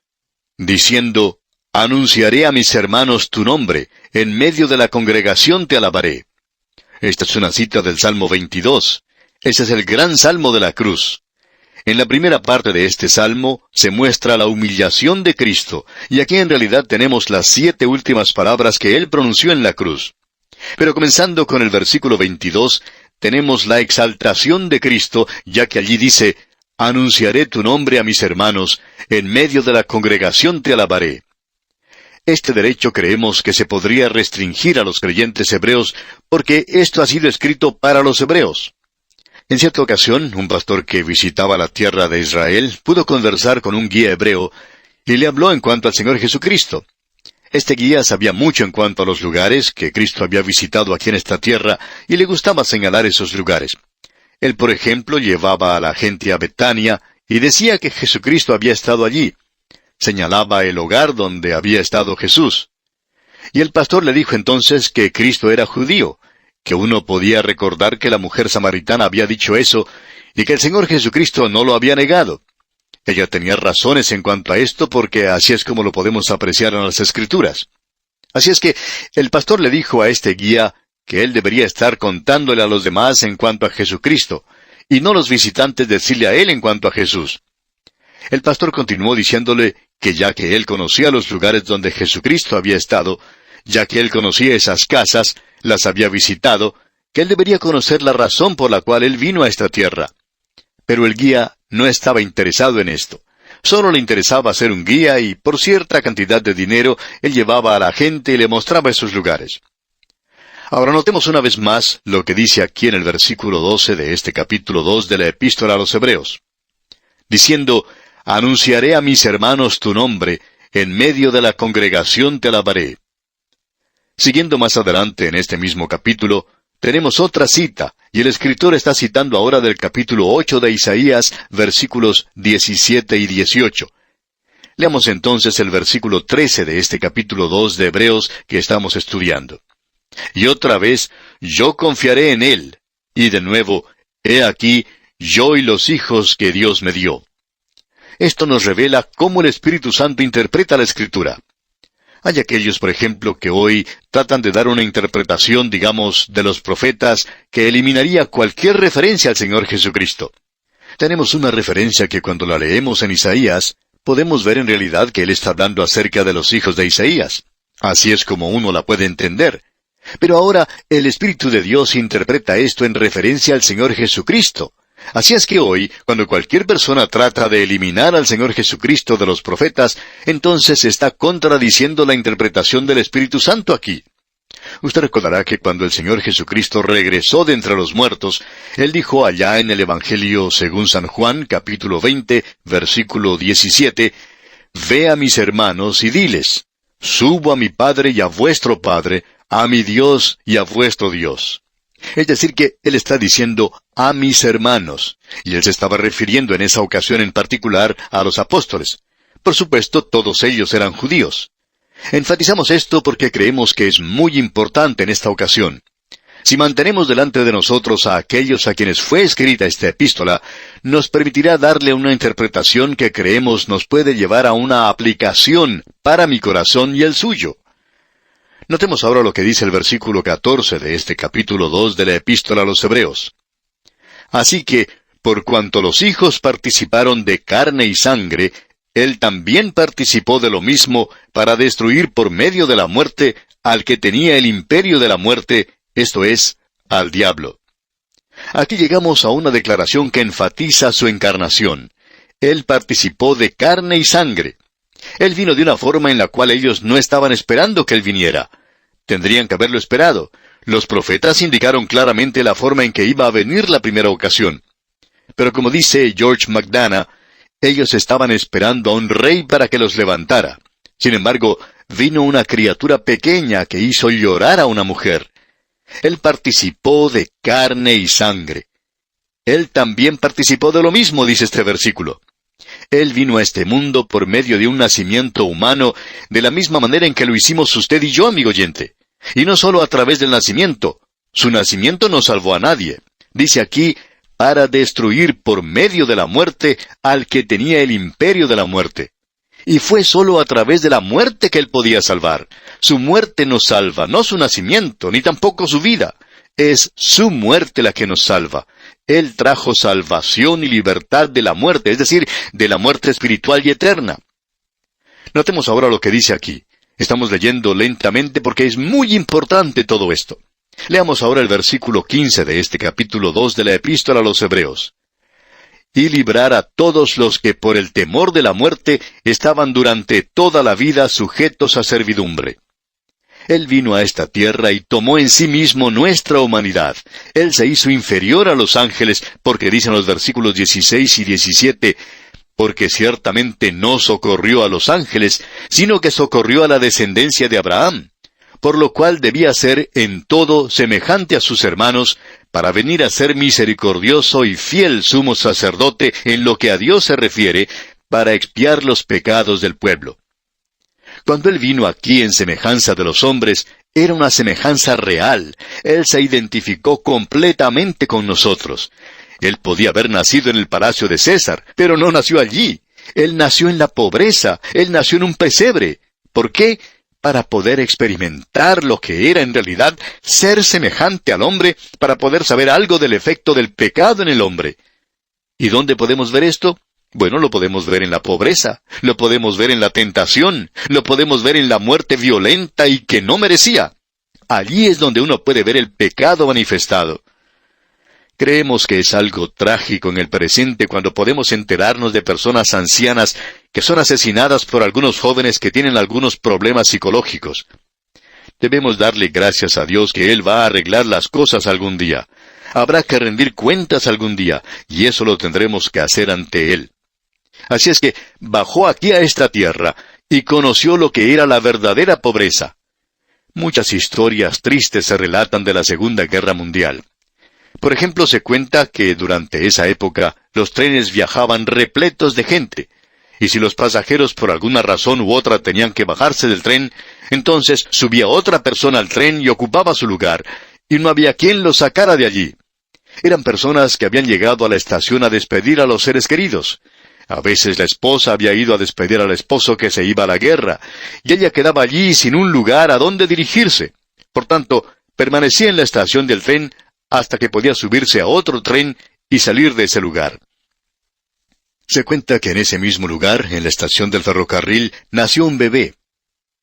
diciendo, anunciaré a mis hermanos tu nombre, en medio de la congregación te alabaré. Esta es una cita del Salmo 22. Ese es el gran salmo de la cruz. En la primera parte de este salmo se muestra la humillación de Cristo, y aquí en realidad tenemos las 7 últimas palabras que Él pronunció en la cruz. Pero comenzando con el versículo 22, tenemos la exaltación de Cristo, ya que allí dice, anunciaré tu nombre a mis hermanos, en medio de la congregación te alabaré. Este derecho creemos que se podría restringir a los creyentes hebreos, porque esto ha sido escrito para los hebreos. En cierta ocasión, un pastor que visitaba la tierra de Israel pudo conversar con un guía hebreo y le habló en cuanto al Señor Jesucristo. Este guía sabía mucho en cuanto a los lugares que Cristo había visitado aquí en esta tierra y le gustaba señalar esos lugares. Él, por ejemplo, llevaba a la gente a Betania y decía que Jesucristo había estado allí. Señalaba el hogar donde había estado Jesús. Y el pastor le dijo entonces que Cristo era judío, que uno podía recordar que la mujer samaritana había dicho eso, y que el Señor Jesucristo no lo había negado. Ella tenía razones en cuanto a esto porque así es como lo podemos apreciar en las Escrituras. Así es que el pastor le dijo a este guía que él debería estar contándole a los demás en cuanto a Jesucristo, y no los visitantes decirle a él en cuanto a Jesús. El pastor continuó diciéndole que ya que él conocía los lugares donde Jesucristo había estado, ya que él conocía esas casas, las había visitado, que él debería conocer la razón por la cual él vino a esta tierra. Pero el guía no estaba interesado en esto. Solo le interesaba ser un guía y por cierta cantidad de dinero él llevaba a la gente y le mostraba esos lugares. Ahora notemos una vez más lo que dice aquí en el versículo 12 de este capítulo 2 de la Epístola a los Hebreos. Diciendo, anunciaré a mis hermanos tu nombre, en medio de la congregación te alabaré. Siguiendo más adelante en este mismo capítulo, tenemos otra cita, y el escritor está citando ahora del capítulo 8 de Isaías, versículos 17 y 18. Leamos entonces el versículo 13 de este capítulo 2 de Hebreos que estamos estudiando. Y otra vez, yo confiaré en él, y de nuevo, he aquí, yo y los hijos que Dios me dio. Esto nos revela cómo el Espíritu Santo interpreta la Escritura. Hay aquellos, por ejemplo, que hoy tratan de dar una interpretación, digamos, de los profetas que eliminaría cualquier referencia al Señor Jesucristo. Tenemos una referencia que cuando la leemos en Isaías, podemos ver en realidad que él está hablando acerca de los hijos de Isaías. Así es como uno la puede entender. Pero ahora el Espíritu de Dios interpreta esto en referencia al Señor Jesucristo. Así es que hoy, cuando cualquier persona trata de eliminar al Señor Jesucristo de los profetas, entonces está contradiciendo la interpretación del Espíritu Santo aquí. Usted recordará que cuando el Señor Jesucristo regresó de entre los muertos, Él dijo allá en el Evangelio según San Juan, capítulo 20, versículo 17, «Ve a mis hermanos y diles, subo a mi Padre y a vuestro Padre, a mi Dios y a vuestro Dios». Es decir que Él está diciendo a mis hermanos, y Él se estaba refiriendo en esa ocasión en particular a los apóstoles. Por supuesto, todos ellos eran judíos. Enfatizamos esto porque creemos que es muy importante en esta ocasión. Si mantenemos delante de nosotros a aquellos a quienes fue escrita esta epístola, nos permitirá darle una interpretación que creemos nos puede llevar a una aplicación para mi corazón y el suyo. Notemos ahora lo que dice el versículo 14 de este capítulo 2 de la Epístola a los Hebreos. Así que, por cuanto los hijos participaron de carne y sangre, Él también participó de lo mismo para destruir por medio de la muerte al que tenía el imperio de la muerte, esto es, al diablo. Aquí llegamos a una declaración que enfatiza su encarnación. Él participó de carne y sangre. Él vino de una forma en la cual ellos no estaban esperando que Él viniera. Tendrían que haberlo esperado. Los profetas indicaron claramente la forma en que iba a venir la primera ocasión. Pero como dice George McDonough, ellos estaban esperando a un rey para que los levantara. Sin embargo, vino una criatura pequeña que hizo llorar a una mujer. Él participó de carne y sangre. Él también participó de lo mismo, dice este versículo. Él vino a este mundo por medio de un nacimiento humano, de la misma manera en que lo hicimos usted y yo, amigo oyente. Y no solo a través del nacimiento. Su nacimiento no salvó a nadie. Dice aquí, para destruir por medio de la muerte al que tenía el imperio de la muerte. Y fue solo a través de la muerte que Él podía salvar. Su muerte nos salva, no su nacimiento, ni tampoco su vida. Es su muerte la que nos salva. Él trajo salvación y libertad de la muerte, es decir, de la muerte espiritual y eterna. Notemos ahora lo que dice aquí. Estamos leyendo lentamente porque es muy importante todo esto. Leamos ahora el versículo 15 de este capítulo 2 de la Epístola a los Hebreos. Y librar a todos los que por el temor de la muerte estaban durante toda la vida sujetos a servidumbre. Él vino a esta tierra y tomó en sí mismo nuestra humanidad. Él se hizo inferior a los ángeles, porque dicen los versículos 16 y 17, porque ciertamente no socorrió a los ángeles, sino que socorrió a la descendencia de Abraham, por lo cual debía ser en todo semejante a sus hermanos, para venir a ser misericordioso y fiel sumo sacerdote en lo que a Dios se refiere, para expiar los pecados del pueblo. Cuando Él vino aquí en semejanza de los hombres, era una semejanza real. Él se identificó completamente con nosotros. Él podía haber nacido en el palacio de César, pero no nació allí. Él nació en la pobreza, Él nació en un pesebre. ¿Por qué? Para poder experimentar lo que era en realidad ser semejante al hombre, para poder saber algo del efecto del pecado en el hombre. ¿Y dónde podemos ver esto? Bueno, lo podemos ver en la pobreza, lo podemos ver en la tentación, lo podemos ver en la muerte violenta y que no merecía. Allí es donde uno puede ver el pecado manifestado. Creemos que es algo trágico en el presente cuando podemos enterarnos de personas ancianas que son asesinadas por algunos jóvenes que tienen algunos problemas psicológicos. Debemos darle gracias a Dios que Él va a arreglar las cosas algún día. Habrá que rendir cuentas algún día, y eso lo tendremos que hacer ante Él. Así es que bajó aquí a esta tierra y conoció lo que era la verdadera pobreza. Muchas historias tristes se relatan de la Segunda Guerra Mundial. Por ejemplo, se cuenta que durante esa época los trenes viajaban repletos de gente, y si los pasajeros por alguna razón u otra tenían que bajarse del tren, entonces subía otra persona al tren y ocupaba su lugar, y no había quien los sacara de allí. Eran personas que habían llegado a la estación a despedir a los seres queridos. A veces la esposa había ido a despedir al esposo que se iba a la guerra, y ella quedaba allí sin un lugar a donde dirigirse. Por tanto, permanecía en la estación del tren hasta que podía subirse a otro tren y salir de ese lugar. Se cuenta que en ese mismo lugar, en la estación del ferrocarril, nació un bebé.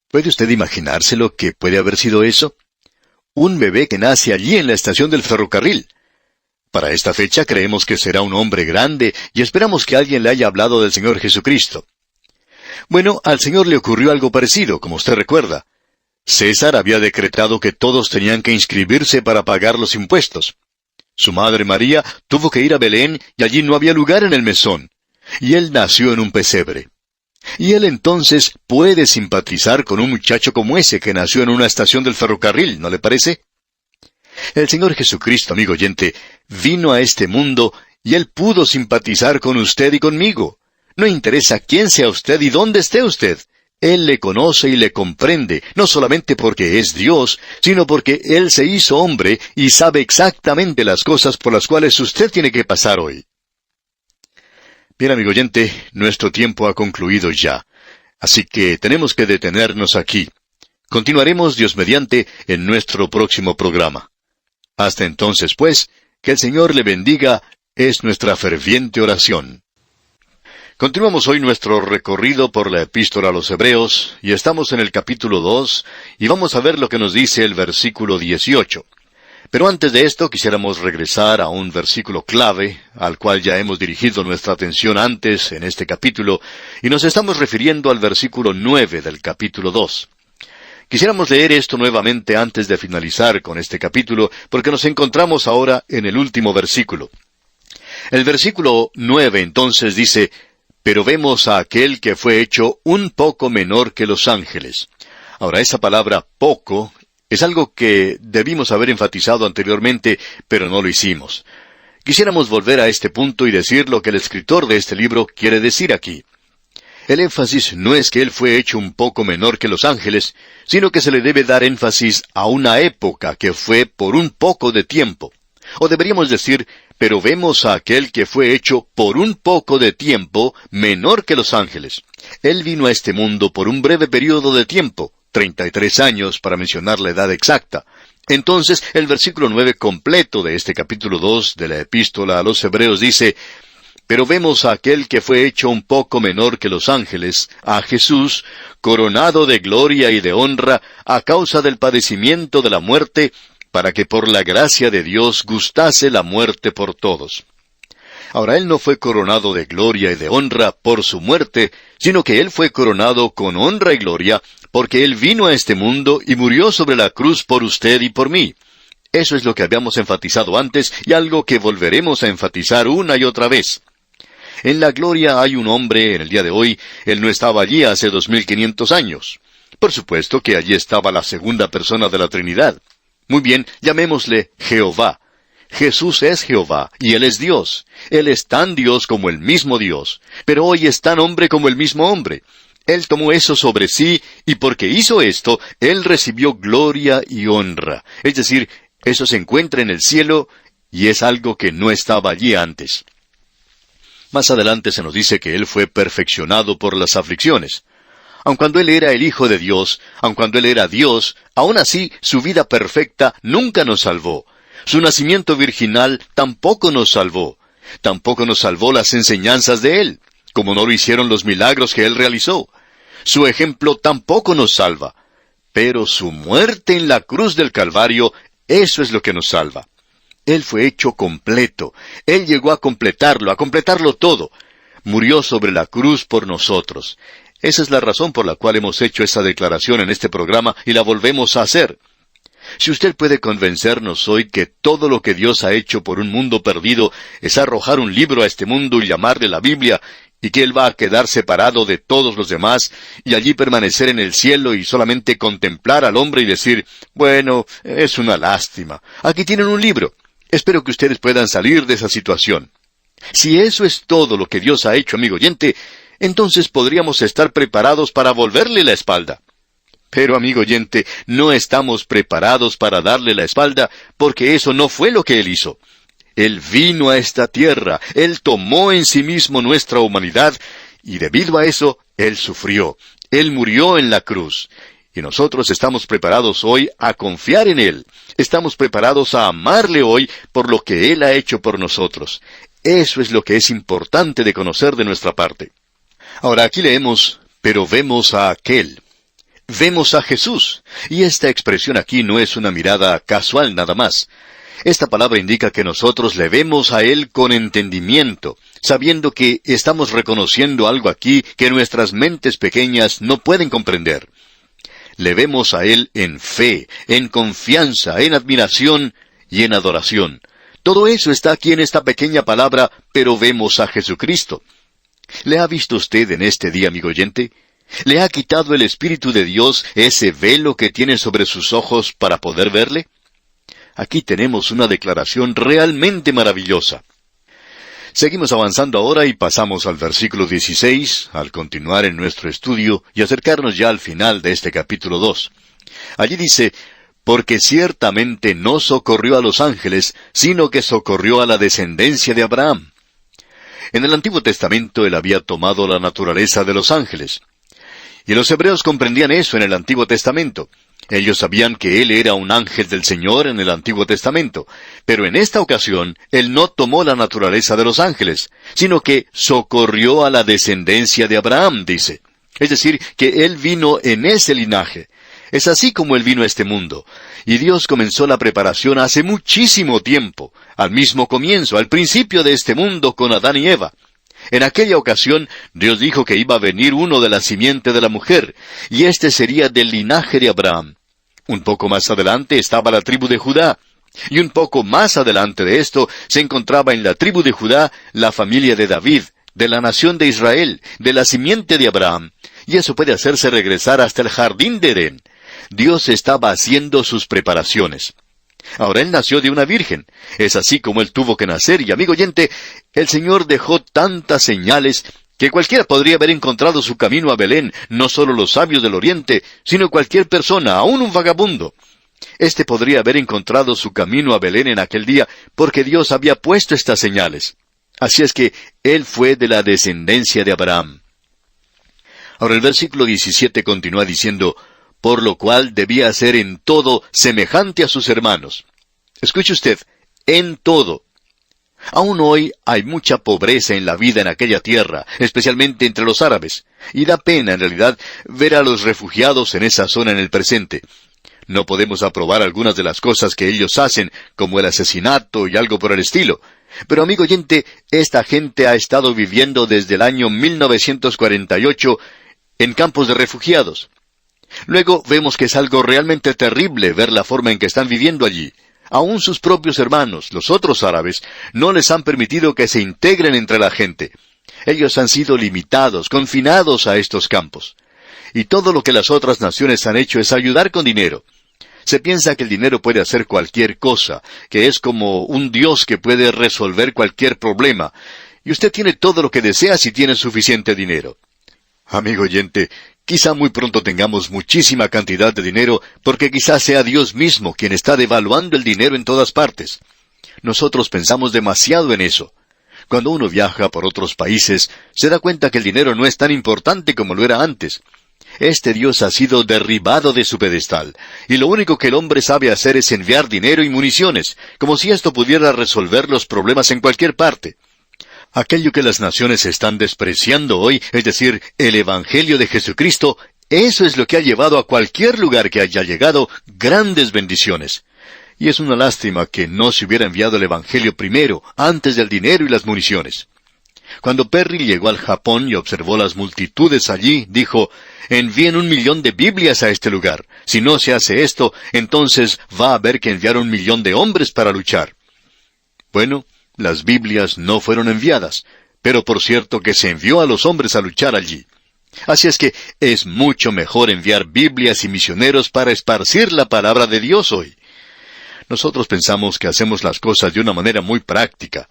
¿Puede usted imaginarse lo que puede haber sido eso? Un bebé que nace allí en la estación del ferrocarril. Para esta fecha creemos que será un hombre grande y esperamos que alguien le haya hablado del Señor Jesucristo. Bueno, al Señor le ocurrió algo parecido, como usted recuerda. César había decretado que todos tenían que inscribirse para pagar los impuestos. Su madre María tuvo que ir a Belén y allí no había lugar en el mesón. Y él nació en un pesebre. Y él entonces puede simpatizar con un muchacho como ese que nació en una estación del ferrocarril, ¿no le parece? El Señor Jesucristo, amigo oyente, vino a este mundo y Él pudo simpatizar con usted y conmigo. No interesa quién sea usted y dónde esté usted. Él le conoce y le comprende, no solamente porque es Dios, sino porque Él se hizo hombre y sabe exactamente las cosas por las cuales usted tiene que pasar hoy. Bien, amigo oyente, nuestro tiempo ha concluido ya. Así que tenemos que detenernos aquí. Continuaremos, Dios mediante, en nuestro próximo programa. Hasta entonces, pues, que el Señor le bendiga Es nuestra ferviente oración. Continuamos hoy nuestro recorrido por la Epístola a los Hebreos, y estamos en el capítulo 2, y vamos a ver lo que nos dice el versículo 18. Pero antes de esto quisiéramos regresar a un versículo clave, al cual ya hemos dirigido nuestra atención antes en este capítulo, y nos estamos refiriendo al versículo 9 del capítulo 2. Quisiéramos leer esto nuevamente antes de finalizar con este capítulo, porque nos encontramos ahora en el último versículo. El versículo 9 entonces dice: pero vemos a aquel que fue hecho un poco menor que los ángeles. Ahora, esa palabra poco es algo que debimos haber enfatizado anteriormente, pero no lo hicimos. Quisiéramos volver a este punto y decir lo que el escritor de este libro quiere decir aquí. El énfasis no es que él fue hecho un poco menor que los ángeles, sino que se le debe dar énfasis a una época que fue por un poco de tiempo. O deberíamos decir, pero vemos a aquel que fue hecho por un poco de tiempo menor que los ángeles. Él vino a este mundo por un breve periodo de tiempo, 33 años para mencionar la edad exacta. Entonces, el versículo 9 completo de este capítulo 2 de la Epístola a los Hebreos dice: pero vemos a aquel que fue hecho un poco menor que los ángeles, a Jesús, coronado de gloria y de honra a causa del padecimiento de la muerte, para que por la gracia de Dios gustase la muerte por todos. Ahora, Él no fue coronado de gloria y de honra por su muerte, sino que Él fue coronado con honra y gloria, porque Él vino a este mundo y murió sobre la cruz por usted y por mí. Eso es lo que habíamos enfatizado antes y algo que volveremos a enfatizar una y otra vez. En la gloria hay un hombre en el día de hoy. Él no estaba allí hace 2500 años. Por supuesto que allí estaba la segunda persona de la Trinidad. Muy bien, llamémosle Jehová. Jesús es Jehová, y Él es Dios. Él es tan Dios como el mismo Dios, pero hoy es tan hombre como el mismo hombre. Él tomó eso sobre sí, y porque hizo esto, Él recibió gloria y honra. Es decir, eso se encuentra en el cielo, y es algo que no estaba allí antes. Más adelante se nos dice que Él fue perfeccionado por las aflicciones. Aun cuando Él era el Hijo de Dios, aun cuando Él era Dios, aún así su vida perfecta nunca nos salvó. Su nacimiento virginal tampoco nos salvó. Tampoco nos salvó las enseñanzas de Él, como no lo hicieron los milagros que Él realizó. Su ejemplo tampoco nos salva. Pero su muerte en la cruz del Calvario, eso es lo que nos salva. Él fue hecho completo. Él llegó a completarlo todo. Murió sobre la cruz por nosotros. Esa es la razón por la cual hemos hecho esa declaración en este programa y la volvemos a hacer. Si usted puede convencernos hoy que todo lo que Dios ha hecho por un mundo perdido es arrojar un libro a este mundo y llamarle la Biblia, y que Él va a quedar separado de todos los demás, y allí permanecer en el cielo y solamente contemplar al hombre y decir, bueno, es una lástima. Aquí tienen un libro. Espero que ustedes puedan salir de esa situación. Si eso es todo lo que Dios ha hecho, amigo oyente, entonces podríamos estar preparados para volverle la espalda. Pero, amigo oyente, no estamos preparados para darle la espalda, porque eso no fue lo que Él hizo. Él vino a esta tierra, Él tomó en sí mismo nuestra humanidad, y debido a eso, Él sufrió. Él murió en la cruz. Y nosotros estamos preparados hoy a confiar en Él. Estamos preparados a amarle hoy por lo que Él ha hecho por nosotros. Eso es lo que es importante de conocer de nuestra parte. Ahora aquí leemos, pero vemos a aquel. Vemos a Jesús. Y esta expresión aquí no es una mirada casual nada más. Esta palabra indica que nosotros le vemos a Él con entendimiento, sabiendo que estamos reconociendo algo aquí que nuestras mentes pequeñas no pueden comprender. Le vemos a Él en fe, en confianza, en admiración y en adoración. Todo eso está aquí en esta pequeña palabra, pero vemos a Jesucristo. ¿Le ha visto usted en este día, amigo oyente? ¿Le ha quitado el Espíritu de Dios ese velo que tiene sobre sus ojos para poder verle? Aquí tenemos una declaración realmente maravillosa. Seguimos avanzando ahora y pasamos al versículo 16, al continuar en nuestro estudio y acercarnos ya al final de este capítulo 2. Allí dice, porque ciertamente no socorrió a los ángeles, sino que socorrió a la descendencia de Abraham. En el Antiguo Testamento Él había tomado la naturaleza de los ángeles. Y los hebreos comprendían eso en el Antiguo Testamento. Ellos sabían que Él era un ángel del Señor en el Antiguo Testamento, pero en esta ocasión Él no tomó la naturaleza de los ángeles, sino que socorrió a la descendencia de Abraham, dice. Es decir, que Él vino en ese linaje. Es así como Él vino a este mundo. Y Dios comenzó la preparación hace muchísimo tiempo, al mismo comienzo, al principio de este mundo con Adán y Eva. En aquella ocasión, Dios dijo que iba a venir uno de la simiente de la mujer, y este sería del linaje de Abraham. Un poco más adelante estaba la tribu de Judá, y un poco más adelante de esto se encontraba en la tribu de Judá la familia de David, de la nación de Israel, de la simiente de Abraham, y eso puede hacerse regresar hasta el jardín de Edén. Dios estaba haciendo sus preparaciones. Ahora Él nació de una virgen. Es así como Él tuvo que nacer, y amigo oyente, el Señor dejó tantas señales que cualquiera podría haber encontrado su camino a Belén, no solo los sabios del Oriente, sino cualquier persona, aun un vagabundo. Este podría haber encontrado su camino a Belén en aquel día, porque Dios había puesto estas señales. Así es que Él fue de la descendencia de Abraham. Ahora el versículo 17 continúa diciendo, por lo cual debía ser en todo semejante a sus hermanos. Escuche usted, en todo. Aún hoy hay mucha pobreza en la vida en aquella tierra, especialmente entre los árabes, y da pena en realidad ver a los refugiados en esa zona en el presente. No podemos aprobar algunas de las cosas que ellos hacen, como el asesinato y algo por el estilo. Pero amigo oyente, esta gente ha estado viviendo desde el año 1948 en campos de refugiados. Luego vemos que es algo realmente terrible ver la forma en que están viviendo allí. Aún sus propios hermanos, los otros árabes, no les han permitido que se integren entre la gente. Ellos han sido limitados, confinados a estos campos. Y todo lo que las otras naciones han hecho es ayudar con dinero. Se piensa que el dinero puede hacer cualquier cosa, que es como un Dios que puede resolver cualquier problema. Y usted tiene todo lo que desea si tiene suficiente dinero. Amigo oyente, quizá muy pronto tengamos muchísima cantidad de dinero, porque quizá sea Dios mismo quien está devaluando el dinero en todas partes. Nosotros pensamos demasiado en eso. Cuando uno viaja por otros países, se da cuenta que el dinero no es tan importante como lo era antes. Este Dios ha sido derribado de su pedestal, y lo único que el hombre sabe hacer es enviar dinero y municiones, como si esto pudiera resolver los problemas en cualquier parte. Aquello que las naciones están despreciando hoy, es decir, el Evangelio de Jesucristo, eso es lo que ha llevado a cualquier lugar que haya llegado grandes bendiciones. Y es una lástima que no se hubiera enviado el Evangelio primero, antes del dinero y las municiones. Cuando Perry llegó al Japón y observó las multitudes allí, dijo, envíen 1 millón de Biblias a este lugar. Si no se hace esto, entonces va a haber que enviar 1 millón de hombres para luchar. Bueno, las Biblias no fueron enviadas, pero por cierto que se envió a los hombres a luchar allí. Así es que es mucho mejor enviar Biblias y misioneros para esparcir la palabra de Dios hoy. Nosotros pensamos que hacemos las cosas de una manera muy práctica.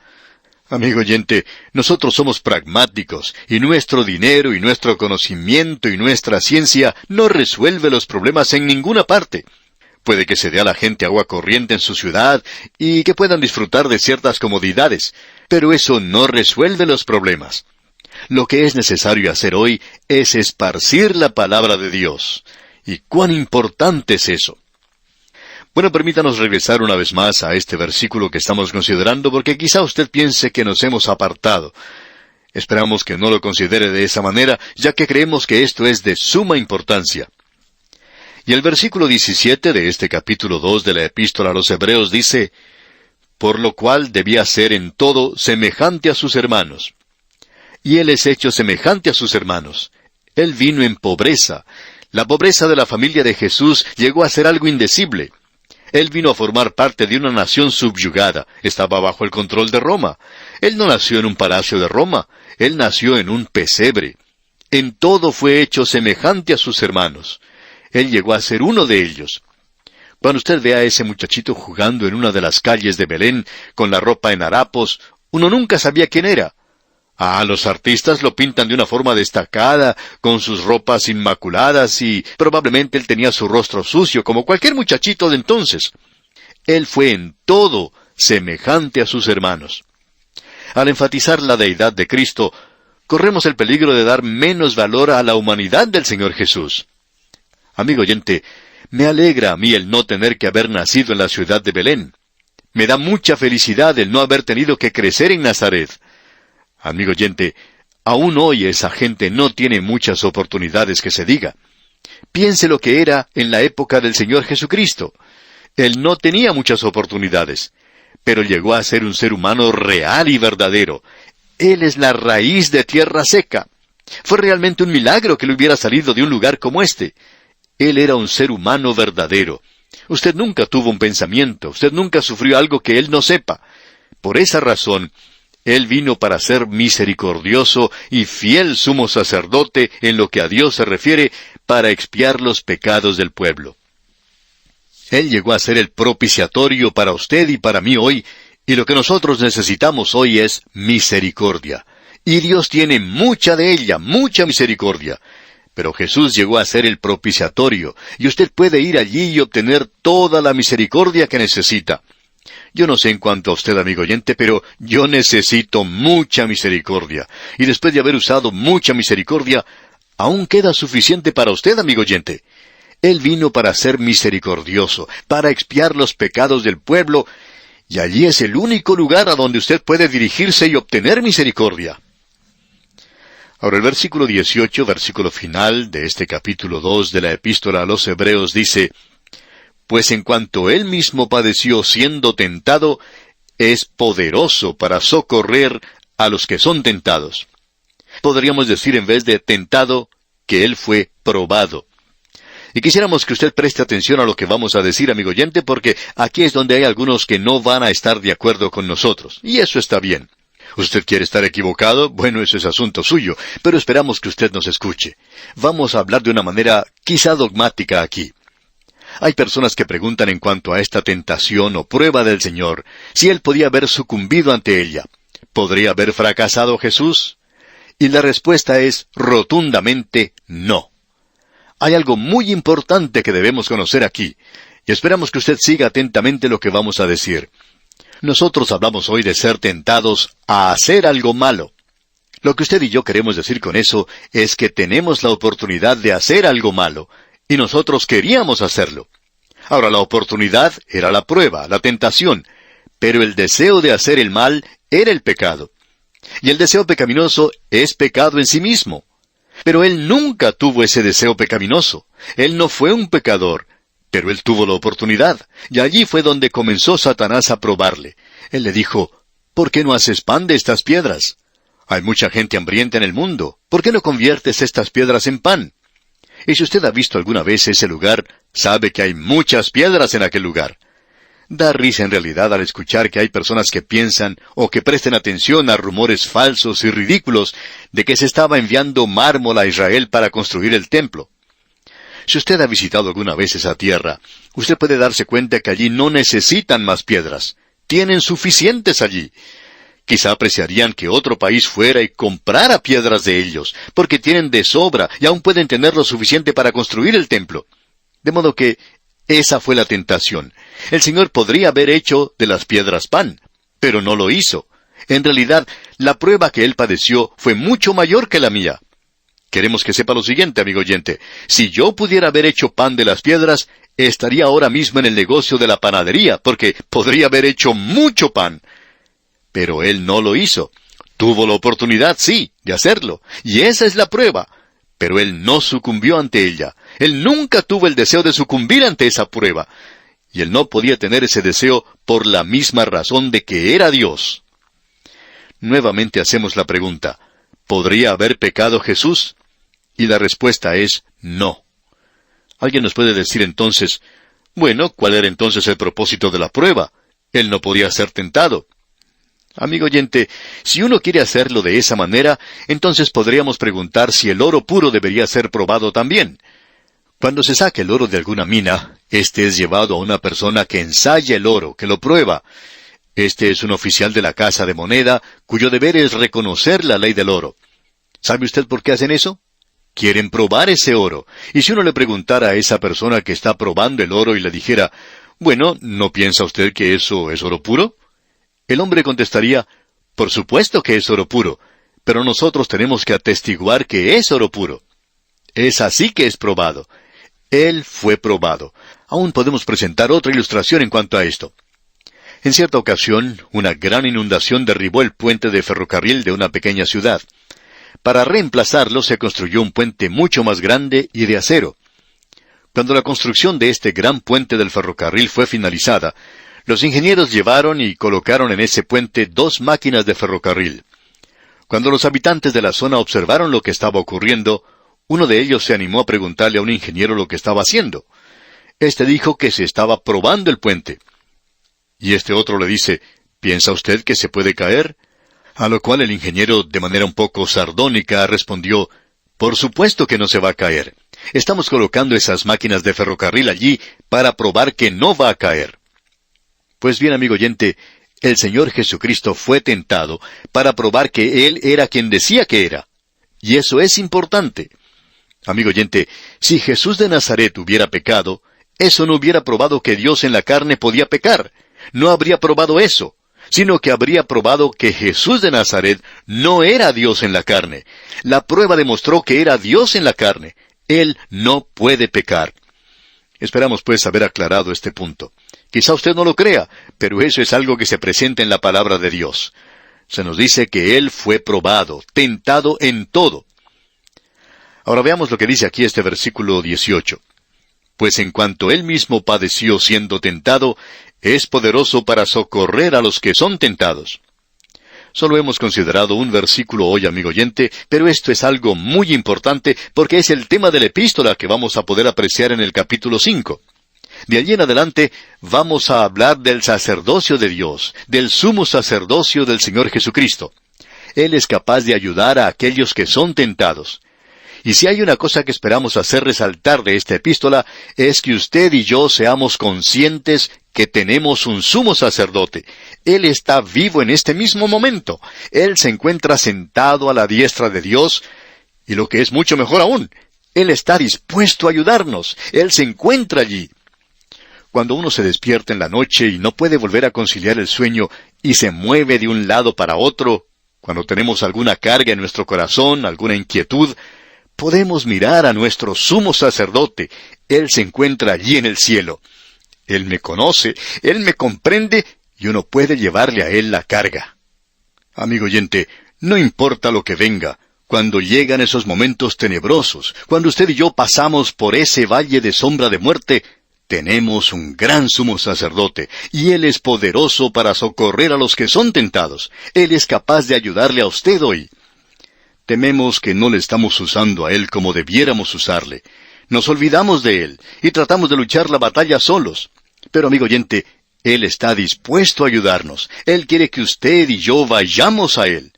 Amigo oyente, nosotros somos pragmáticos, y nuestro dinero y nuestro conocimiento y nuestra ciencia no resuelve los problemas en ninguna parte. Puede que se dé a la gente agua corriente en su ciudad y que puedan disfrutar de ciertas comodidades, pero eso no resuelve los problemas. Lo que es necesario hacer hoy es esparcir la palabra de Dios. ¿Y cuán importante es eso? Bueno, permítanos regresar una vez más a este versículo que estamos considerando, porque quizá usted piense que nos hemos apartado. Esperamos que no lo considere de esa manera, ya que creemos que esto es de suma importancia. Y el versículo 17 de este capítulo 2 de la Epístola a los Hebreos dice, por lo cual debía ser en todo semejante a sus hermanos. Y Él es hecho semejante a sus hermanos. Él vino en pobreza. La pobreza de la familia de Jesús llegó a ser algo indecible. Él vino a formar parte de una nación subyugada. Estaba bajo el control de Roma. Él no nació en un palacio de Roma. Él nació en un pesebre. En todo fue hecho semejante a sus hermanos. Él llegó a ser uno de ellos. Cuando usted ve a ese muchachito jugando en una de las calles de Belén, con la ropa en harapos, uno nunca sabía quién era. Los artistas lo pintan de una forma destacada, con sus ropas inmaculadas, y probablemente él tenía su rostro sucio, como cualquier muchachito de entonces. Él fue en todo semejante a sus hermanos. Al enfatizar la deidad de Cristo, corremos el peligro de dar menos valor a la humanidad del Señor Jesús. Amigo oyente, Me alegra a mí el no tener que haber nacido en la ciudad de Belén. Me da mucha felicidad el no haber tenido que crecer en Nazaret. Amigo oyente, aún hoy esa gente no tiene muchas oportunidades que se diga. Piense lo que era en la época del Señor Jesucristo. Él no tenía muchas oportunidades, pero llegó a ser un ser humano real y verdadero. Él es la raíz de tierra seca. Fue realmente un milagro que le hubiera salido de un lugar como este. Él era un ser humano verdadero. Usted nunca tuvo un pensamiento, usted nunca sufrió algo que Él no sepa. Por esa razón, Él vino para ser misericordioso y fiel sumo sacerdote en lo que a Dios se refiere, para expiar los pecados del pueblo. Él llegó a ser el propiciatorio para usted y para mí hoy, y lo que nosotros necesitamos hoy es misericordia. Y Dios tiene mucha de ella, mucha misericordia. Pero Jesús llegó a ser el propiciatorio, y usted puede ir allí y obtener toda la misericordia que necesita. Yo no sé en cuanto a usted, amigo oyente, pero yo necesito mucha misericordia. Y después de haber usado mucha misericordia, aún queda suficiente para usted, amigo oyente. Él vino para ser misericordioso, para expiar los pecados del pueblo, y allí es el único lugar a donde usted puede dirigirse y obtener misericordia. Ahora el versículo 18, versículo final de este capítulo 2 de la Epístola a los Hebreos dice: Pues en cuanto Él mismo padeció siendo tentado, es poderoso para socorrer a los que son tentados. Podríamos decir en vez de tentado, que Él fue probado. Y quisiéramos que usted preste atención a lo que vamos a decir, amigo oyente, porque aquí es donde hay algunos que no van a estar de acuerdo con nosotros. Y eso está bien. ¿Usted quiere estar equivocado? Bueno, eso es asunto suyo, pero esperamos que usted nos escuche. Vamos a hablar de una manera quizá dogmática aquí. Hay personas que preguntan en cuanto a esta tentación o prueba del Señor, si Él podía haber sucumbido ante ella. ¿Podría haber fracasado Jesús? Y la respuesta es rotundamente no. Hay algo muy importante que debemos conocer aquí, y esperamos que usted siga atentamente lo que vamos a decir. Nosotros hablamos hoy de ser tentados a hacer algo malo. Lo que usted y yo queremos decir con eso es que tenemos la oportunidad de hacer algo malo, y nosotros queríamos hacerlo. Ahora, la oportunidad era la prueba, la tentación, pero el deseo de hacer el mal era el pecado. Y el deseo pecaminoso es pecado en sí mismo. Pero él nunca tuvo ese deseo pecaminoso. Él no fue un pecador, pero él tuvo la oportunidad. Y allí fue donde comenzó Satanás a probarle. Él le dijo: ¿por qué no haces pan de estas piedras? Hay mucha gente hambrienta en el mundo. ¿Por qué no conviertes estas piedras en pan? Y si usted ha visto alguna vez ese lugar, sabe que hay muchas piedras en aquel lugar. Da risa en realidad al escuchar que hay personas que piensan o que presten atención a rumores falsos y ridículos de que se estaba enviando mármol a Israel para construir el templo. Si usted ha visitado alguna vez esa tierra, usted puede darse cuenta que allí no necesitan más piedras. Tienen suficientes allí. Quizá apreciarían que otro país fuera y comprara piedras de ellos, porque tienen de sobra y aún pueden tener lo suficiente para construir el templo. De modo que esa fue la tentación. El Señor podría haber hecho de las piedras pan, pero no lo hizo. En realidad, la prueba que Él padeció fue mucho mayor que la mía. Queremos que sepa lo siguiente, amigo oyente. Si yo pudiera haber hecho pan de las piedras, estaría ahora mismo en el negocio de la panadería, porque podría haber hecho mucho pan. Pero Él no lo hizo. Tuvo la oportunidad, sí, de hacerlo. Y esa es la prueba. Pero Él no sucumbió ante ella. Él nunca tuvo el deseo de sucumbir ante esa prueba. Y Él no podía tener ese deseo por la misma razón de que era Dios. Nuevamente hacemos la pregunta: ¿podría haber pecado Jesús? Y la respuesta es no. Alguien nos puede decir entonces: bueno, ¿cuál era entonces el propósito de la prueba? Él no podía ser tentado. Amigo oyente, si uno quiere hacerlo de esa manera, entonces podríamos preguntar si el oro puro debería ser probado también. Cuando se saca el oro de alguna mina, este es llevado a una persona que ensaya el oro, que lo prueba. Este es un oficial de la Casa de Moneda, cuyo deber es reconocer la ley del oro. ¿Sabe usted por qué hacen eso? Quieren probar ese oro. Y si uno le preguntara a esa persona que está probando el oro y le dijera: bueno, ¿no piensa usted que eso es oro puro? El hombre contestaría: por supuesto que es oro puro, pero nosotros tenemos que atestiguar que es oro puro. Es así que es probado. Él fue probado. Aún podemos presentar otra ilustración en cuanto a esto. En cierta ocasión, una gran inundación derribó el puente de ferrocarril de una pequeña ciudad. Para reemplazarlo se construyó un puente mucho más grande y de acero. Cuando la construcción de este gran puente del ferrocarril fue finalizada, los ingenieros llevaron y colocaron en ese puente 2 máquinas de ferrocarril. Cuando los habitantes de la zona observaron lo que estaba ocurriendo, uno de ellos se animó a preguntarle a un ingeniero lo que estaba haciendo. Este dijo que se estaba probando el puente. Y este otro le dice, ¿piensa usted que se puede caer? A lo cual el ingeniero, de manera un poco sardónica, respondió, por supuesto que no se va a caer. Estamos colocando esas máquinas de ferrocarril allí para probar que no va a caer. Pues bien, amigo oyente, el Señor Jesucristo fue tentado para probar que Él era quien decía que era. Y eso es importante. Amigo oyente, si Jesús de Nazaret hubiera pecado, eso no hubiera probado que Dios en la carne podía pecar. No habría probado eso, sino que habría probado que Jesús de Nazaret no era Dios en la carne. La prueba demostró que era Dios en la carne. Él no puede pecar. Esperamos pues haber aclarado este punto. Quizá usted no lo crea, pero eso es algo que se presenta en la palabra de Dios. Se nos dice que Él fue probado, tentado en todo. Ahora veamos lo que dice aquí este versículo 18. Pues en cuanto Él mismo padeció siendo tentado, es poderoso para socorrer a los que son tentados. Solo hemos considerado un versículo hoy, amigo oyente, pero esto es algo muy importante porque es el tema de la epístola que vamos a poder apreciar en el capítulo 5. De allí en adelante vamos a hablar del sacerdocio de Dios, del sumo sacerdocio del Señor Jesucristo. Él es capaz de ayudar a aquellos que son tentados. Y si hay una cosa que esperamos hacer resaltar de esta epístola, es que usted y yo seamos conscientes que tenemos un sumo sacerdote. Él está vivo en este mismo momento. Él se encuentra sentado a la diestra de Dios, y lo que es mucho mejor aún, Él está dispuesto a ayudarnos. Él se encuentra allí. Cuando uno se despierta en la noche y no puede volver a conciliar el sueño y se mueve de un lado para otro, cuando tenemos alguna carga en nuestro corazón, alguna inquietud, podemos mirar a nuestro sumo sacerdote. Él se encuentra allí en el cielo. Él me conoce, Él me comprende y uno puede llevarle a Él la carga. Amigo oyente, no importa lo que venga, cuando llegan esos momentos tenebrosos, cuando usted y yo pasamos por ese valle de sombra de muerte, tenemos un gran sumo sacerdote, y Él es poderoso para socorrer a los que son tentados. Él es capaz de ayudarle a usted hoy. Tememos que no le estamos usando a Él como debiéramos usarle. Nos olvidamos de Él, y tratamos de luchar la batalla solos. Pero, amigo oyente, Él está dispuesto a ayudarnos. Él quiere que usted y yo vayamos a Él.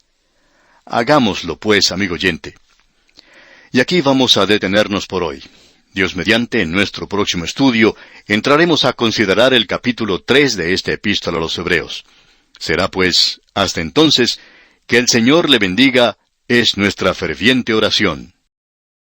Hagámoslo, pues, amigo oyente. Y aquí vamos a detenernos por hoy. Dios mediante, en nuestro próximo estudio, entraremos a considerar el capítulo 3 de esta epístola a los Hebreos. Será pues, hasta entonces, que el Señor le bendiga, es nuestra ferviente oración.